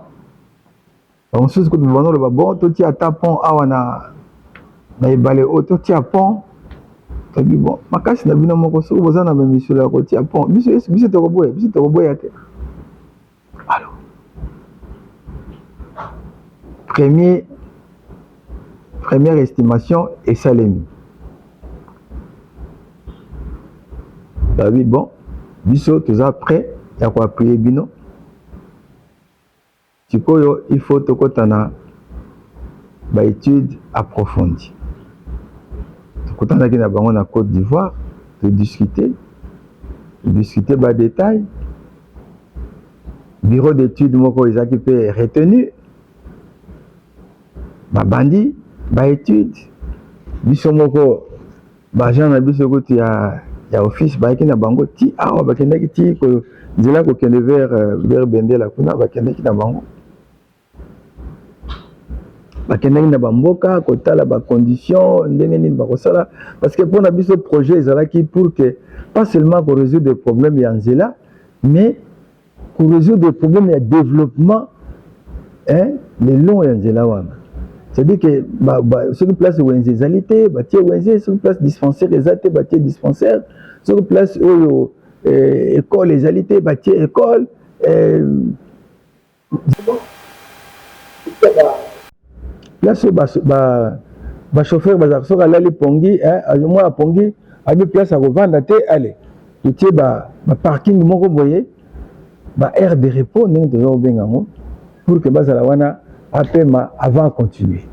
On sait que nous avons bon toti ata pont awa na ebale auto tia pont. Tobi bon makasi na bino moko so bozana na mission la ko tia pont. Biso to koboya te. Alors. Première estimation et salemi. David bon biso toza prêt ya ko appuyer bino. Sikoyo il faut tokotana ba étude approfondie. Tokotana ki na bango na Côte d'Ivoire, de discuter ba détails. Bureau d'études moko ezaki pe retenu. Ba bandi ba étude. Biso moko ba gens na biso koti ya office ba ki na bango ti awa ba kendaki ti ko nzela ko kende vers Bendela kuna ba kendaki na bango. Bakendaki na bamboka kotala ba conditions ndenge nini bakosala parce que pour na biso projet ezalaki pour que pas seulement pour résoudre des problèmes ya nzela mais pour résoudre des problèmes ya développement le long ya nzela wana. C'est-à-dire que sur place wenze ezali te batie wenze, sur place dispensaire ezali te batie dispensaire, sur place oyo école ezali te batie école. Place ba chauffeur bazaka soki alali pongi moi pongi abi place à revendre te allez etie ba parking moko boye ba aire de repos ndenge tozobenga ngo pour que bazala wana apema avant continuer.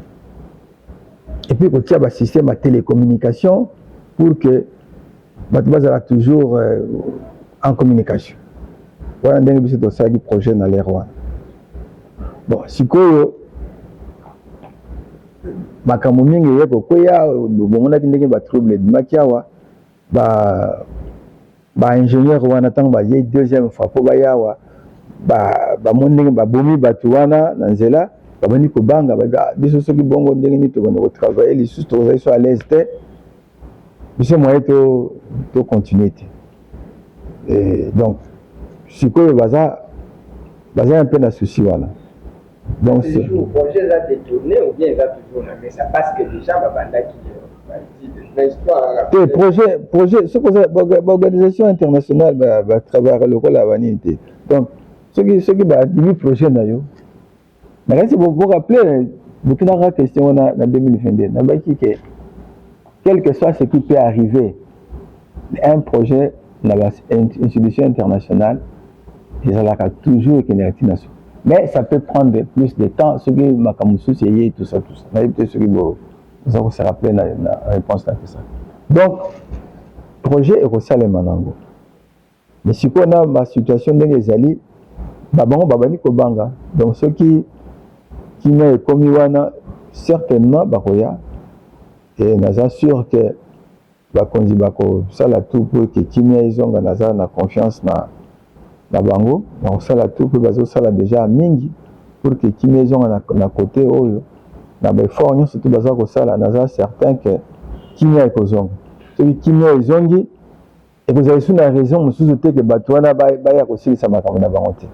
Et puis kotia ba système à télécommunication pour que bazala toujours en communication. Voilà ndenge biso tosali projet na l'air wana. Bon sikoyo makambo mingi yeko kweya bomonaki ndenge ba trouble bimaki awa ba ingénieur wana tango ba deuxième fois po ba yawa ba mondenge ba bomi batu wana na nzela babani kobanga biso soki bongo ndenge nini tobanda kotravailler lisusu tozali so à l'aise te biso moyen to continuer te. Donc sikoyo baza un peu na souci wana. Donc c'est le projet là détourné ou bien il va toujours mais ça parce que déjà babanda qui projet ce que l'organisation internationale va travailler le rôle à vanité. Donc ceux qui va activer projet na yo. Mais si vous vous rappelez Burkina question en 2022 na baki que quel que soit ce qui peut arriver un projet dans une institution internationale ils ont toujours une nation. Mais ça peut prendre plus de temps ce qui makamusu c'est tout ça mais peut-être ce qui vous allez se rappeler la réponse à ça. Donc, projet est aussi le manango. Mais si on a ma situation dans les alliés, babani kobanga. Donc ceux qui m'ont commis wana certainement bakoya et nous assure que bakonzi bako sala tout pour que kimia izonga naza na confiance na bango. Donc sala tout pour bazo sala déjà mingi pour que kimia izonga na côté oyo. Na befort nyonso tout baza kosala naza certain que kimia ekozonga soki kimia ezongi ekozala esu na raison mosusu te ke bato wana baya kosilisa makambo na bango te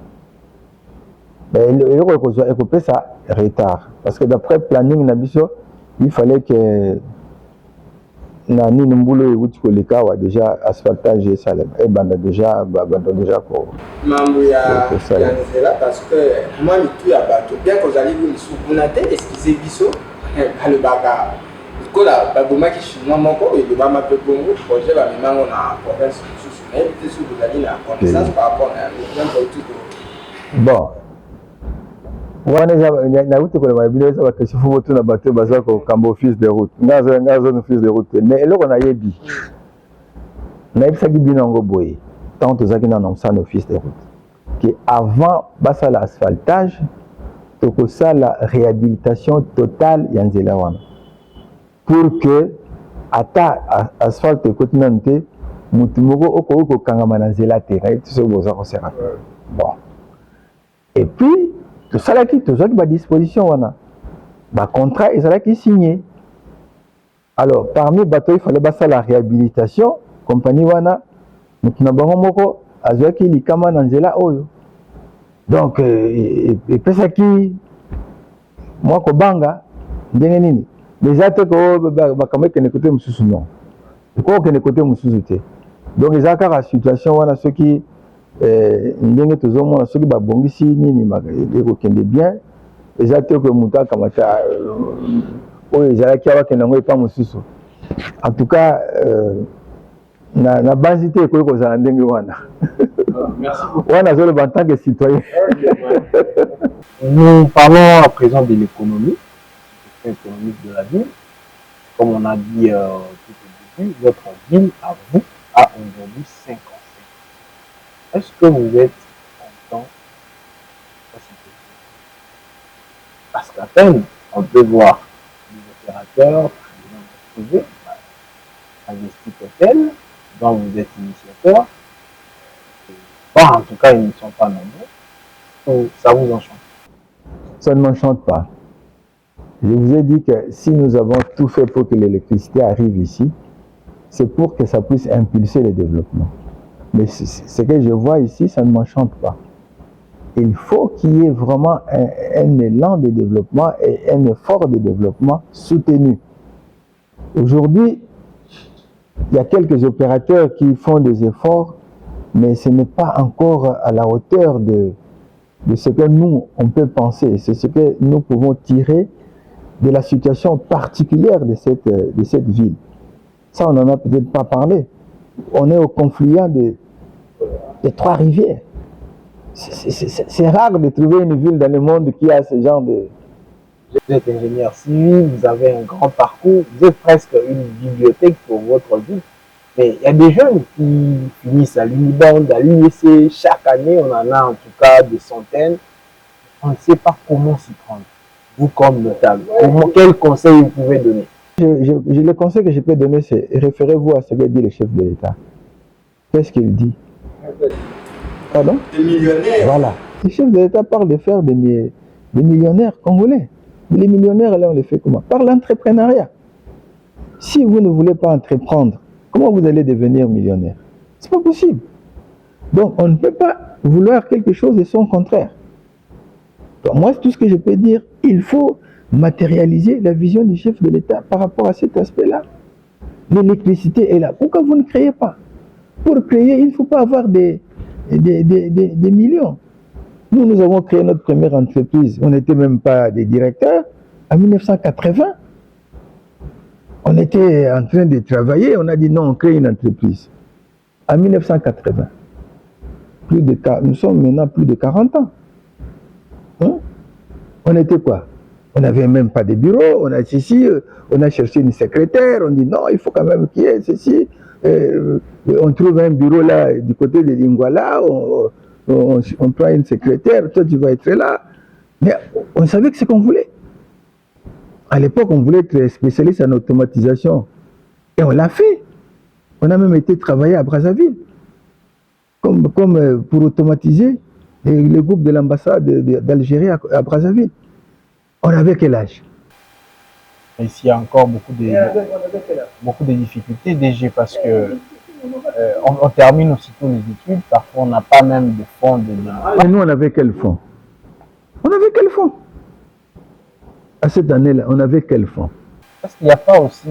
eloko ekozwa ekopesa retard parce que d'après planning na biso il fallait que na nini mbulu ewuti koleka awa déjà asphaltage esalema ebanda déjà ko mambo ya nzela parce que moi mitu ya bato bien kozali lisusu kuna te eskize biso balobaka kola babomaki chinois moko elobama mpe bongo projet bamemango na province mosusu nayebi te soki bozali na connaissance par rapport na bon wana nauti kolema bino eza bakesi fo botuna bato baza kokamba office de route ngaza na office de route mais eloko nayebi nayebisaki bino yango boye ntango tozalaki na nomsana office de route que avant basala asphaltage tokosala réhabilitation totale ya nzela wana pour que ata asphalte ekoti nanu te mutu moko okoki kokangama na nzela te nayebi te soki boza kosera bon et puis tozalaki badisposition wana bacontrat ezalaki signé alors parmi bato il fallait basala la réhabilitation compagnie wana mutu na bango moko azwaki likama na nzela oyo donc epesaki mwa kobanga ndenge nini déjà te ko makambo ekende kote mosusu non ekokende kote mosusu te donc eza kaka situation wana soki ndenge tozomona soki babongisi nini ekokende bien eza te ko moto akamata oyo ezalaki awakende yango epa mosusu en tout cas na base te ekoki kozala ndenge wana wana azoloba en tant que citoyen. Nous parlons à présent de l'économie économique de la ville. Comme on a dit tout au début, votre ville à vous a aujourd'hui 5 ans. Est-ce que vous êtes content de cette situation? Parce qu'à peine, on peut voir les opérateurs, privés, Investi Hotel, dont vous êtes initiateur. Bon, en tout cas, ils ne sont pas nombreux. Ça vous enchante? Ça ne m'enchante pas. Je vous ai dit que si nous avons tout fait pour que l'électricité arrive ici, c'est pour que ça puisse impulser le développement. Mais ce que je vois ici, ça ne m'enchante pas. Il faut qu'il y ait vraiment un élan de développement et un effort de développement soutenu. Aujourd'hui, il y a quelques opérateurs qui font des efforts, mais ce n'est pas encore à la hauteur de ce que nous, on peut penser. C'est ce que nous pouvons tirer de la situation particulière de cette ville. Ça, on n'en a peut-être pas parlé. On est au confluent de 3 rivières. C'est rare de trouver une ville dans le monde qui a ce genre de... Vous êtes ingénieur civil, vous avez un grand parcours, vous êtes presque une bibliothèque pour votre ville. Mais il y a des jeunes qui finissent à l'Uniband, à l'UEC, chaque année, on en a en tout cas des centaines. On ne sait pas comment s'y prendre. Vous, comme notable, quel conseil vous pouvez donner? Le conseil que je peux donner, c'est référez-vous à ce que dit le chef de l'État. Qu'est-ce qu'il dit? Pardon? Des millionnaires. Voilà. Le chef de l'État parle de faire des des millionnaires congolais. Mais les millionnaires, là, on les fait comment? Par l'entrepreneuriat. Si vous ne voulez pas entreprendre, comment vous allez devenir millionnaire? C'est pas possible. Donc, on ne peut pas vouloir quelque chose et son contraire. Donc, moi, tout ce que je peux dire, il faut matérialiser la vision du chef de l'État par rapport à cet aspect-là. L'électricité est là. Pourquoi vous ne créez pas? Pour créer, il ne faut pas avoir des millions. Nous avons créé notre première entreprise. On n'était même pas des directeurs. En 1980, on était en train de travailler. On a dit non, on crée une entreprise. En 1980. Nous sommes maintenant plus de 40 ans. Hein? On était quoi? On n'avait même pas de bureau. On a cherché une secrétaire. On dit non, il faut quand même qu'il y ait ceci. On trouve un bureau là du côté de Lingwala. On prend une secrétaire. Toi, tu vas être là. Mais on savait que c'est ce qu'on voulait. À l'époque, on voulait être spécialiste en automatisation. Et on l'a fait. On a même été travailler à Brazzaville. Comme pour automatiser le groupe de l'ambassade d'Algérie à Brazzaville. On avait quel âge? Ici, il y a encore beaucoup de difficultés, DG, parce que on termine aussitôt les études. Parfois, on n'a pas même de fonds de développement. Et nous, on avait quel fonds? On avait quel fonds? À cette année-là, on avait quel fonds? Est-ce qu'il n'y a pas aussi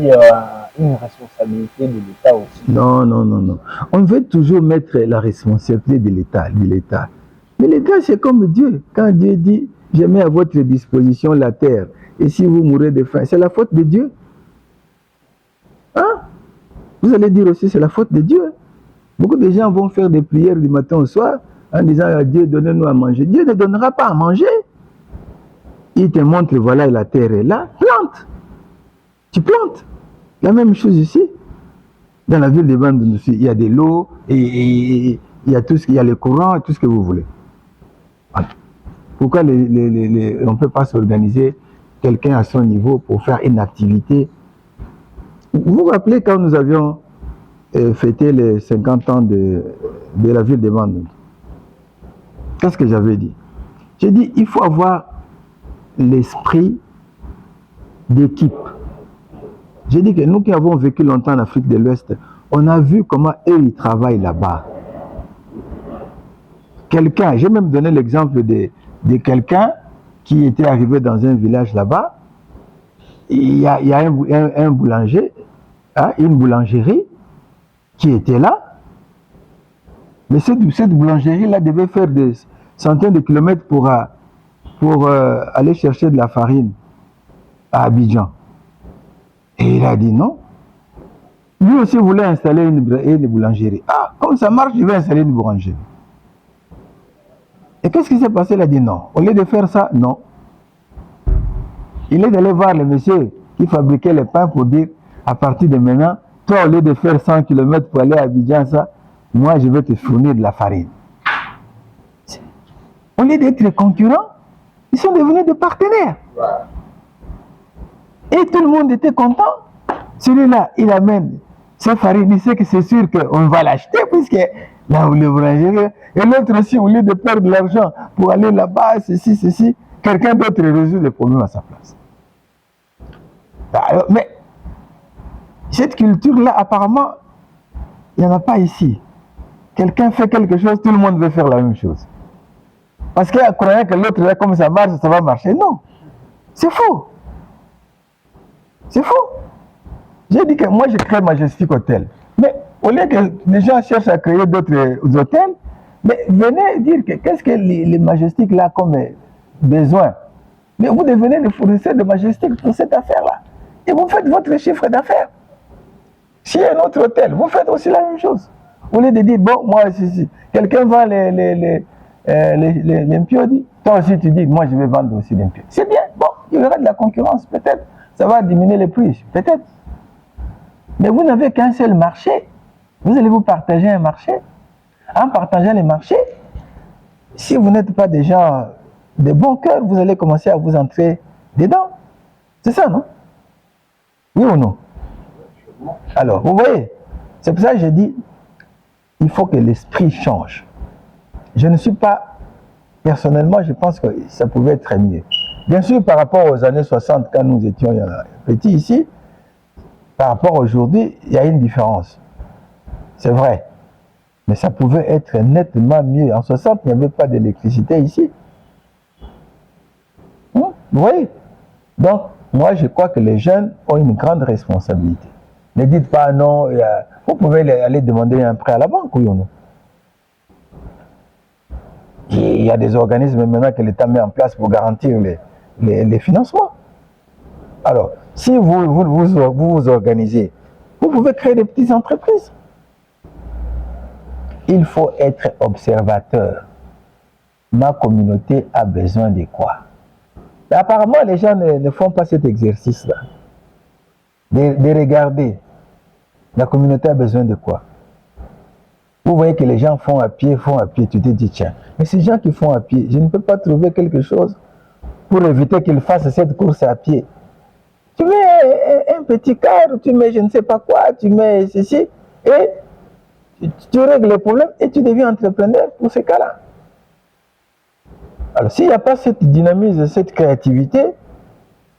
une responsabilité de l'État aussi? Non. On veut toujours mettre la responsabilité de l'État. Mais l'État, c'est comme Dieu. Quand Dieu dit, je mets à votre disposition la terre, et si vous mourrez de faim, c'est la faute de Dieu. Hein? Vous allez dire aussi, c'est la faute de Dieu. Beaucoup de gens vont faire des prières du matin au soir en disant à Dieu, donnez-nous à manger. Dieu ne donnera pas à manger. Il te montre, voilà, la terre est là, plante. Tu plantes. La même chose ici. Dans la ville de Bandundu, il y a de l'eau, et il y a tout ce qu'il y a le courant, tout ce que vous voulez. Pourquoi on ne peut pas s'organiser quelqu'un à son niveau pour faire une activité? Vous vous rappelez quand nous avions fêté les 50 ans de la ville de Bandundu? Qu'est-ce que j'avais dit? J'ai dit, il faut avoir l'esprit d'équipe. J'ai dit que nous qui avons vécu longtemps en Afrique de l'Ouest, on a vu comment eux, ils travaillent là-bas. J'ai même donné l'exemple de quelqu'un qui était arrivé dans un village là-bas. Il y a un boulanger, hein, une boulangerie qui était là. Mais cette boulangerie-là devait faire des centaines de kilomètres pour aller chercher de la farine à Abidjan. Et il a dit non. Lui aussi voulait installer une boulangerie. Ah, comme ça marche, je vais installer une boulangerie. Et qu'est-ce qui s'est passé? Il a dit non. Au lieu de faire ça, non. Il est allé voir le monsieur qui fabriquait les pains pour dire, à partir de maintenant, toi, au lieu de faire 100 km pour aller à Abidjan, ça, moi, je vais te fournir de la farine. Au lieu d'être concurrents, ils sont devenus des partenaires. Et tout le monde était content. Celui-là, il amène sa farine, il sait que c'est sûr qu'on va l'acheter, puisque là où le boulangerie, et l'autre aussi, au lieu de perdre de l'argent pour aller là-bas, ceci, quelqu'un d'autre résout le problème à sa place. Alors, mais cette culture-là, apparemment, il n'y en a pas ici. Quelqu'un fait quelque chose, tout le monde veut faire la même chose. Parce qu'il croyait que l'autre, là, comme ça marche, ça va marcher. Non, c'est faux. C'est faux. J'ai dit que moi, je crée Majestic Hotel. Mais au lieu que les gens cherchent à créer d'autres hôtels, mais venez dire qu'est-ce que les Majestic là comme besoin. Mais vous devenez le fournisseur de Majestic pour cette affaire-là. Et vous faites votre chiffre d'affaires. S'il y a un autre hôtel, vous faites aussi la même chose. Au lieu de dire, bon, moi, si quelqu'un vend les limpios, toi aussi tu dis, moi je vais vendre aussi limpios. C'est bien, bon, il y aura de la concurrence, peut-être. Ça va diminuer les prix, peut-être. Mais vous n'avez qu'un seul marché. Vous allez vous partager un marché. En partageant les marchés, si vous n'êtes pas des gens de bon cœur, vous allez commencer à vous entrer dedans. C'est ça, non? Oui ou non? Alors, vous voyez, c'est pour ça que je dis, il faut que l'esprit change. Je ne suis pas personnellement, je pense que ça pouvait être mieux. Bien sûr, par rapport aux années 60, quand nous étions petits ici, par rapport à aujourd'hui, il y a une différence. C'est vrai. Mais ça pouvait être nettement mieux. En 60, il n'y avait pas d'électricité ici. Vous voyez? Donc, moi, je crois que les jeunes ont une grande responsabilité. Ne dites pas non, vous pouvez aller demander un prêt à la banque, oui ou non? Il y a des organismes maintenant que l'État met en place pour garantir les financements. Alors, si vous organisez, vous pouvez créer des petites entreprises. Il faut être observateur. Ma communauté a besoin de quoi? Mais apparemment, les gens ne font pas cet exercice-là. De regarder. La communauté a besoin de quoi? Vous voyez que les gens font à pied. Tu te dis, tiens, mais ces gens qui font à pied, je ne peux pas trouver quelque chose pour éviter qu'ils fassent cette course à pied. Tu mets un petit cadre, tu mets je ne sais pas quoi, tu mets ceci, et tu règles les problèmes et tu deviens entrepreneur pour ces cas-là. Alors, s'il n'y a pas cette dynamisme, cette créativité,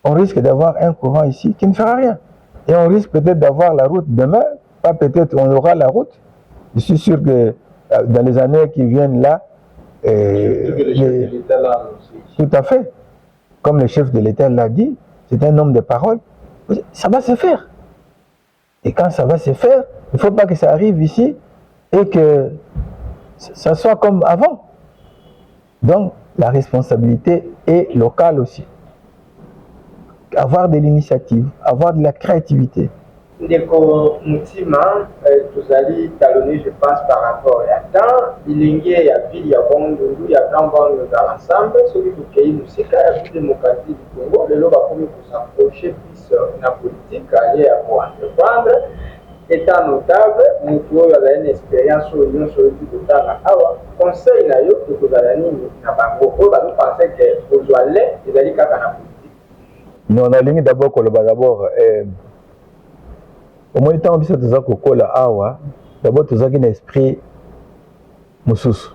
on risque d'avoir un courant ici qui ne fera rien. Et on risque peut-être d'avoir la route demain, pas peut-être, on aura la route. Je suis sûr que dans les années qui viennent là, tout à fait, comme le chef de l'État l'a dit, c'est un homme de parole, ça va se faire. Et quand ça va se faire, il ne faut pas que ça arrive ici et que ça soit comme avant. Donc, la responsabilité est locale aussi. Avoir de l'initiative, avoir de la créativité. Ndeko Mutima, tozali talonné, je pense, par rapport à temps. Il y a ville, il y a Bandundu, il y a grand bande dans l'ensemble. Celui qui pays musique, il y a la démocratie du Congo. Le lot va pour s'approcher plus de la politique, aller à entreprendre. Étant notable, nous pouvons avoir une expérience sur l'union sur le but de temps. Conseil, que vous avez nous pensez que vous allez, vous allez faire la politique. Nous, on a ligne d'abord, au moins, tant que tu as kokola awa, d'abord tu as un esprit mususu,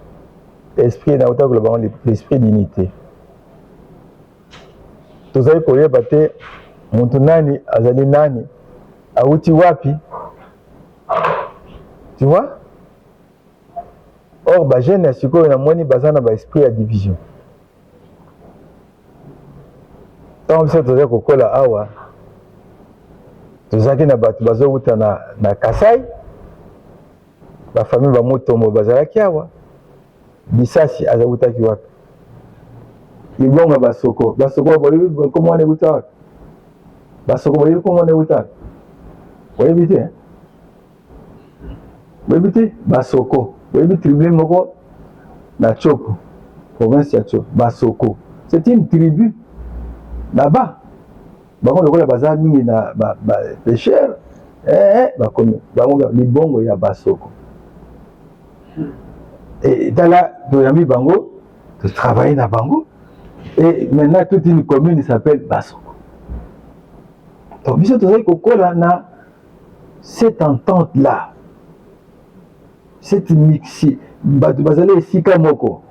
esprit na autant que l'esprit d'unité. Tu as koye bate muntu nani azali nani, auti wapi, tu vois? Or ba jeune ya siko na moni bazana ba esprit à division. Tant que tu as kokola awa. Tozaki na batu bazouta na Kasai, ba famille ba Mutombo bazalaki awa, Bisasi azabutaki wapi, Libonga basoko boyebi comment on est buta, basoko boyebi comment on est buta, boyebi te, boyebi te, basoko boyebi tribu moko na Chopo, province ya Chopo, basoko, c'est une tribu là-bas. Bango lokola baza mingi na pêcheur bakomi bango libongo ya basoko et dans la toyami bango tu travailles na bango et maintenant toute une commune s'appelle Basoko. Donc biso tozali kokola na cette entente là, cette mixi batu bazali esika moko.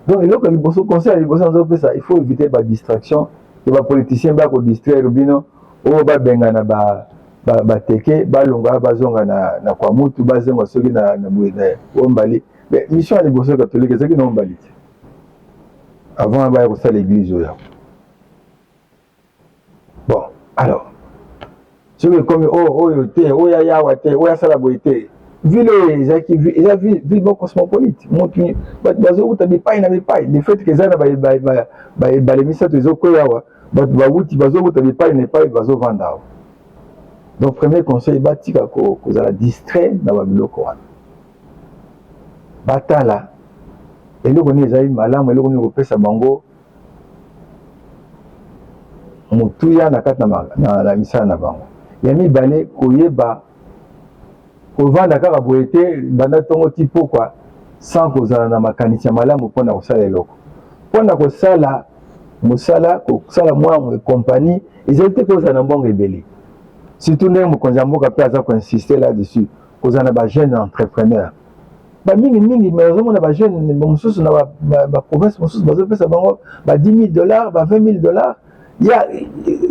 Donc eloko liboso conseil liboso nzopesa, il faut éviter ba distraction. Les politiciens ba ko distraire bino o ba benga na ba teke ba longa ba zonga na kwa mutu ba zenga soki na buena ombali. Mais mission à l'église catholique c'est qui non ombali. Avant ba ko ça l'église oya. Bon, alors ce que comme yote oya ya wate oya sala boité. Ville zaki ville bon cosmopolite. Montu bazo uta bi pai na bi pai. Le fait que zana ba lemisa to ezokoyawa. Bauti bazo botabi pas n'est pas bazo vanda. Donc premier conseil batika ko za distrait na babiloko wana. Batala eloko ni ezali malamu eloko ni kopesa bango mutuya na kati na misala na bango. Ya mibale koyeba kovanda kaka boete banda tongo tipo kwa sans kozala na makanisi ya malamu mpona kosala eloko. Mpona kosala musala kosala mwa compagnie ezali te kozala na mbongo ebele. Surtout ndenge mokonzi ya mboka mpe aza koinsister là-dessus kozala na ba jeune entrepreneur. ba mingi mais on a ba jeune mosusu na ba province mosusu bazopesa bango ba 10 000 $, ba 20 000 $. Il y a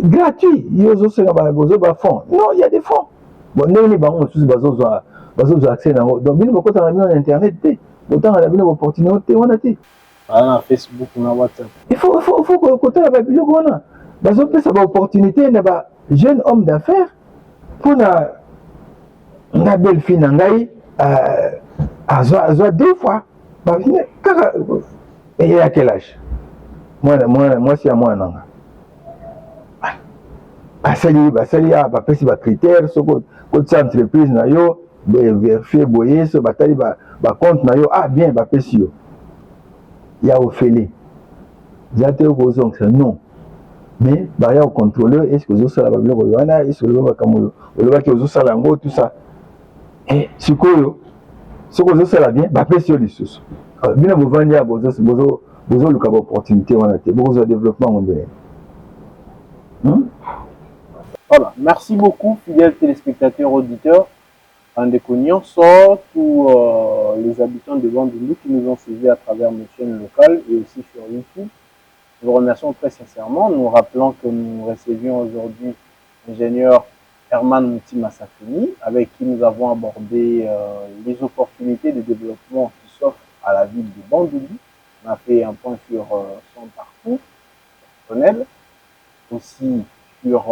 gratuit, il y a aussi ba fonds. Non, il y a des fonds. Bon, nous bango mosusu bazo accès na donc bino boko ta na internet te. Autant la bino opportunité on a te. Ah, Facebook na WhatsApp. Il faut que côté ba bilo kona. Bazopesa ba opportunité na ba jeune homme d'affaires pour na belle fille na ngai à 2 fois. Et il a quel âge? Moi, c'est à moi, non. Basali, bapesi ba critères, ce que entreprise na yo, vérifier boyer, ce batali ba compte na yo, ah bien, bapesi yo. Ya ofele. Zate yo kozong ça non. Mais ba ya contrôleur, est-ce que zo sala ba biloko wana, est-ce que ba kamulo, oloba ki zo sala ngo tout ça. Et sikoyo ce que ça va bien, bapesi yo lisusu. Bina bovandi ya bozo luka ba opportunité wana te, bozo développement mondele. Voilà, merci beaucoup, fidèles téléspectateurs, auditeurs, Andekonian, tous les habitants de Bandundu qui nous ont suivis à travers nos chaînes locales et aussi sur YouTube. Nous vous remercions très sincèrement. Nous rappelons que nous recevions aujourd'hui l'ingénieur Herman Moutima Safini, avec qui nous avons abordé les opportunités de développement qui s'offrent à la ville de Bandundu. On a fait un point sur son parcours personnel, aussi sur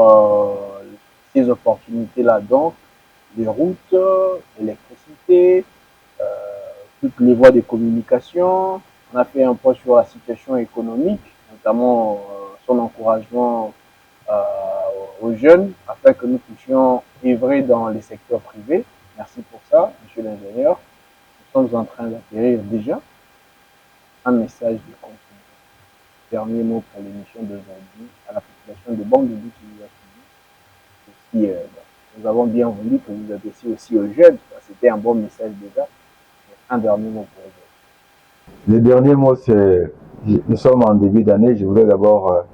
ces opportunités-là, donc les routes, l'électricité, toutes les voies de communication. On a fait un point sur la situation économique, notamment son encouragement aux jeunes, afin que nous puissions œuvrer dans les secteurs privés. Merci pour ça, monsieur l'ingénieur. Nous sommes en train d'acquérir déjà un message de continuité. Dernier mot pour l'émission d'aujourd'hui à la population de Bandundu qui nous a suivis. Nous avons bien voulu que vous adressiez aussi aux jeunes. C'était un bon message déjà. Un dernier mot pour vous. Le dernier mot, c'est, nous sommes en début d'année, je voudrais d'abord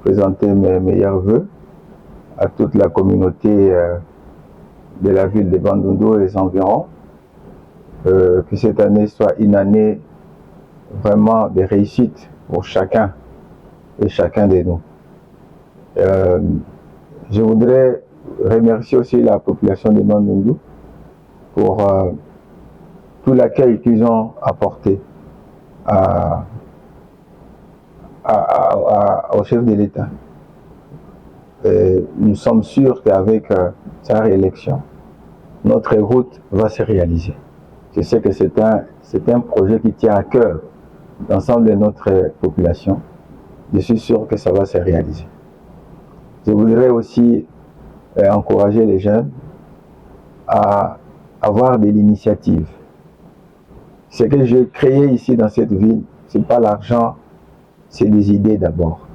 présenter mes meilleurs voeux à toute la communauté de la ville de Bandundu et les environs. Que cette année soit une année vraiment de réussite pour chacun et chacun de nous. Je voudrais remercier aussi la population de Bandundu pour tout l'accueil qu'ils ont apporté au chef de l'État. Nous sommes sûrs qu'avec sa réélection, notre route va se réaliser. Je sais que c'est un projet qui tient à cœur l'ensemble de notre population. Je suis sûr que ça va se réaliser. Je voudrais aussi encourager les jeunes à avoir de l'initiative. Ce que j'ai créé ici dans cette ville, ce n'est pas l'argent, c'est des idées d'abord.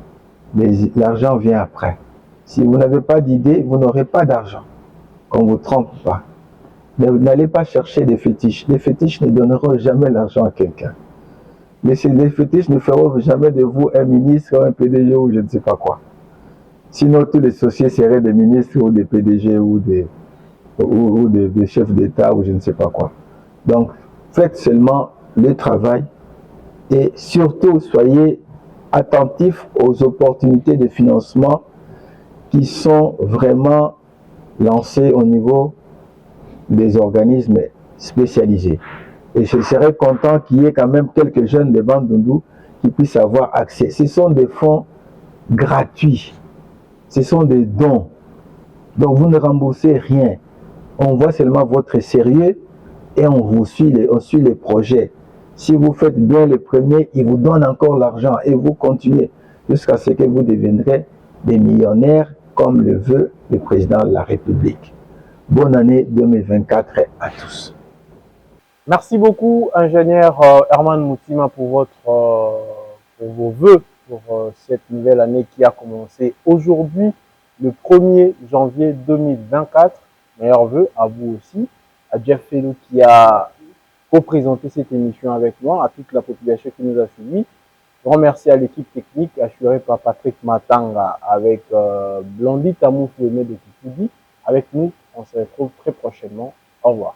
L'argent vient après. Si vous n'avez pas d'idées, vous n'aurez pas d'argent. Qu'on ne vous trompe pas. N'allez pas chercher des fétiches. Les fétiches ne donneront jamais l'argent à quelqu'un. Mais les fétiches ne feront jamais de vous un ministre, un PDG ou je ne sais pas quoi. Sinon, tous les sociétés seraient des ministres ou des PDG ou des chefs d'État ou je ne sais pas quoi. Donc, faites seulement le travail et surtout soyez attentifs aux opportunités de financement qui sont vraiment lancées au niveau des organismes spécialisés. Et je serais content qu'il y ait quand même quelques jeunes de Bandundu qui puissent avoir accès. Ce sont des fonds gratuits. Ce sont des dons. Donc vous ne remboursez rien. On voit seulement votre sérieux et on suit les projets. Si vous faites bien le premier, ils vous donnent encore l'argent et vous continuez jusqu'à ce que vous deviendrez des millionnaires comme le veut le président de la République. Bonne année 2024 à tous. Merci beaucoup, ingénieur Herman Moutima, pour vos vœux pour cette nouvelle année qui a commencé aujourd'hui, le 1er janvier 2024. Meilleurs vœux à vous aussi, à Jeff Fellow qui a co-présenté cette émission avec moi, à toute la population qui nous a suivis. Je remercie à l'équipe technique assurée par Patrick Matanga avec Blondie Tamou Flemé de Kikudi. Avec nous, on se retrouve très prochainement. Au revoir.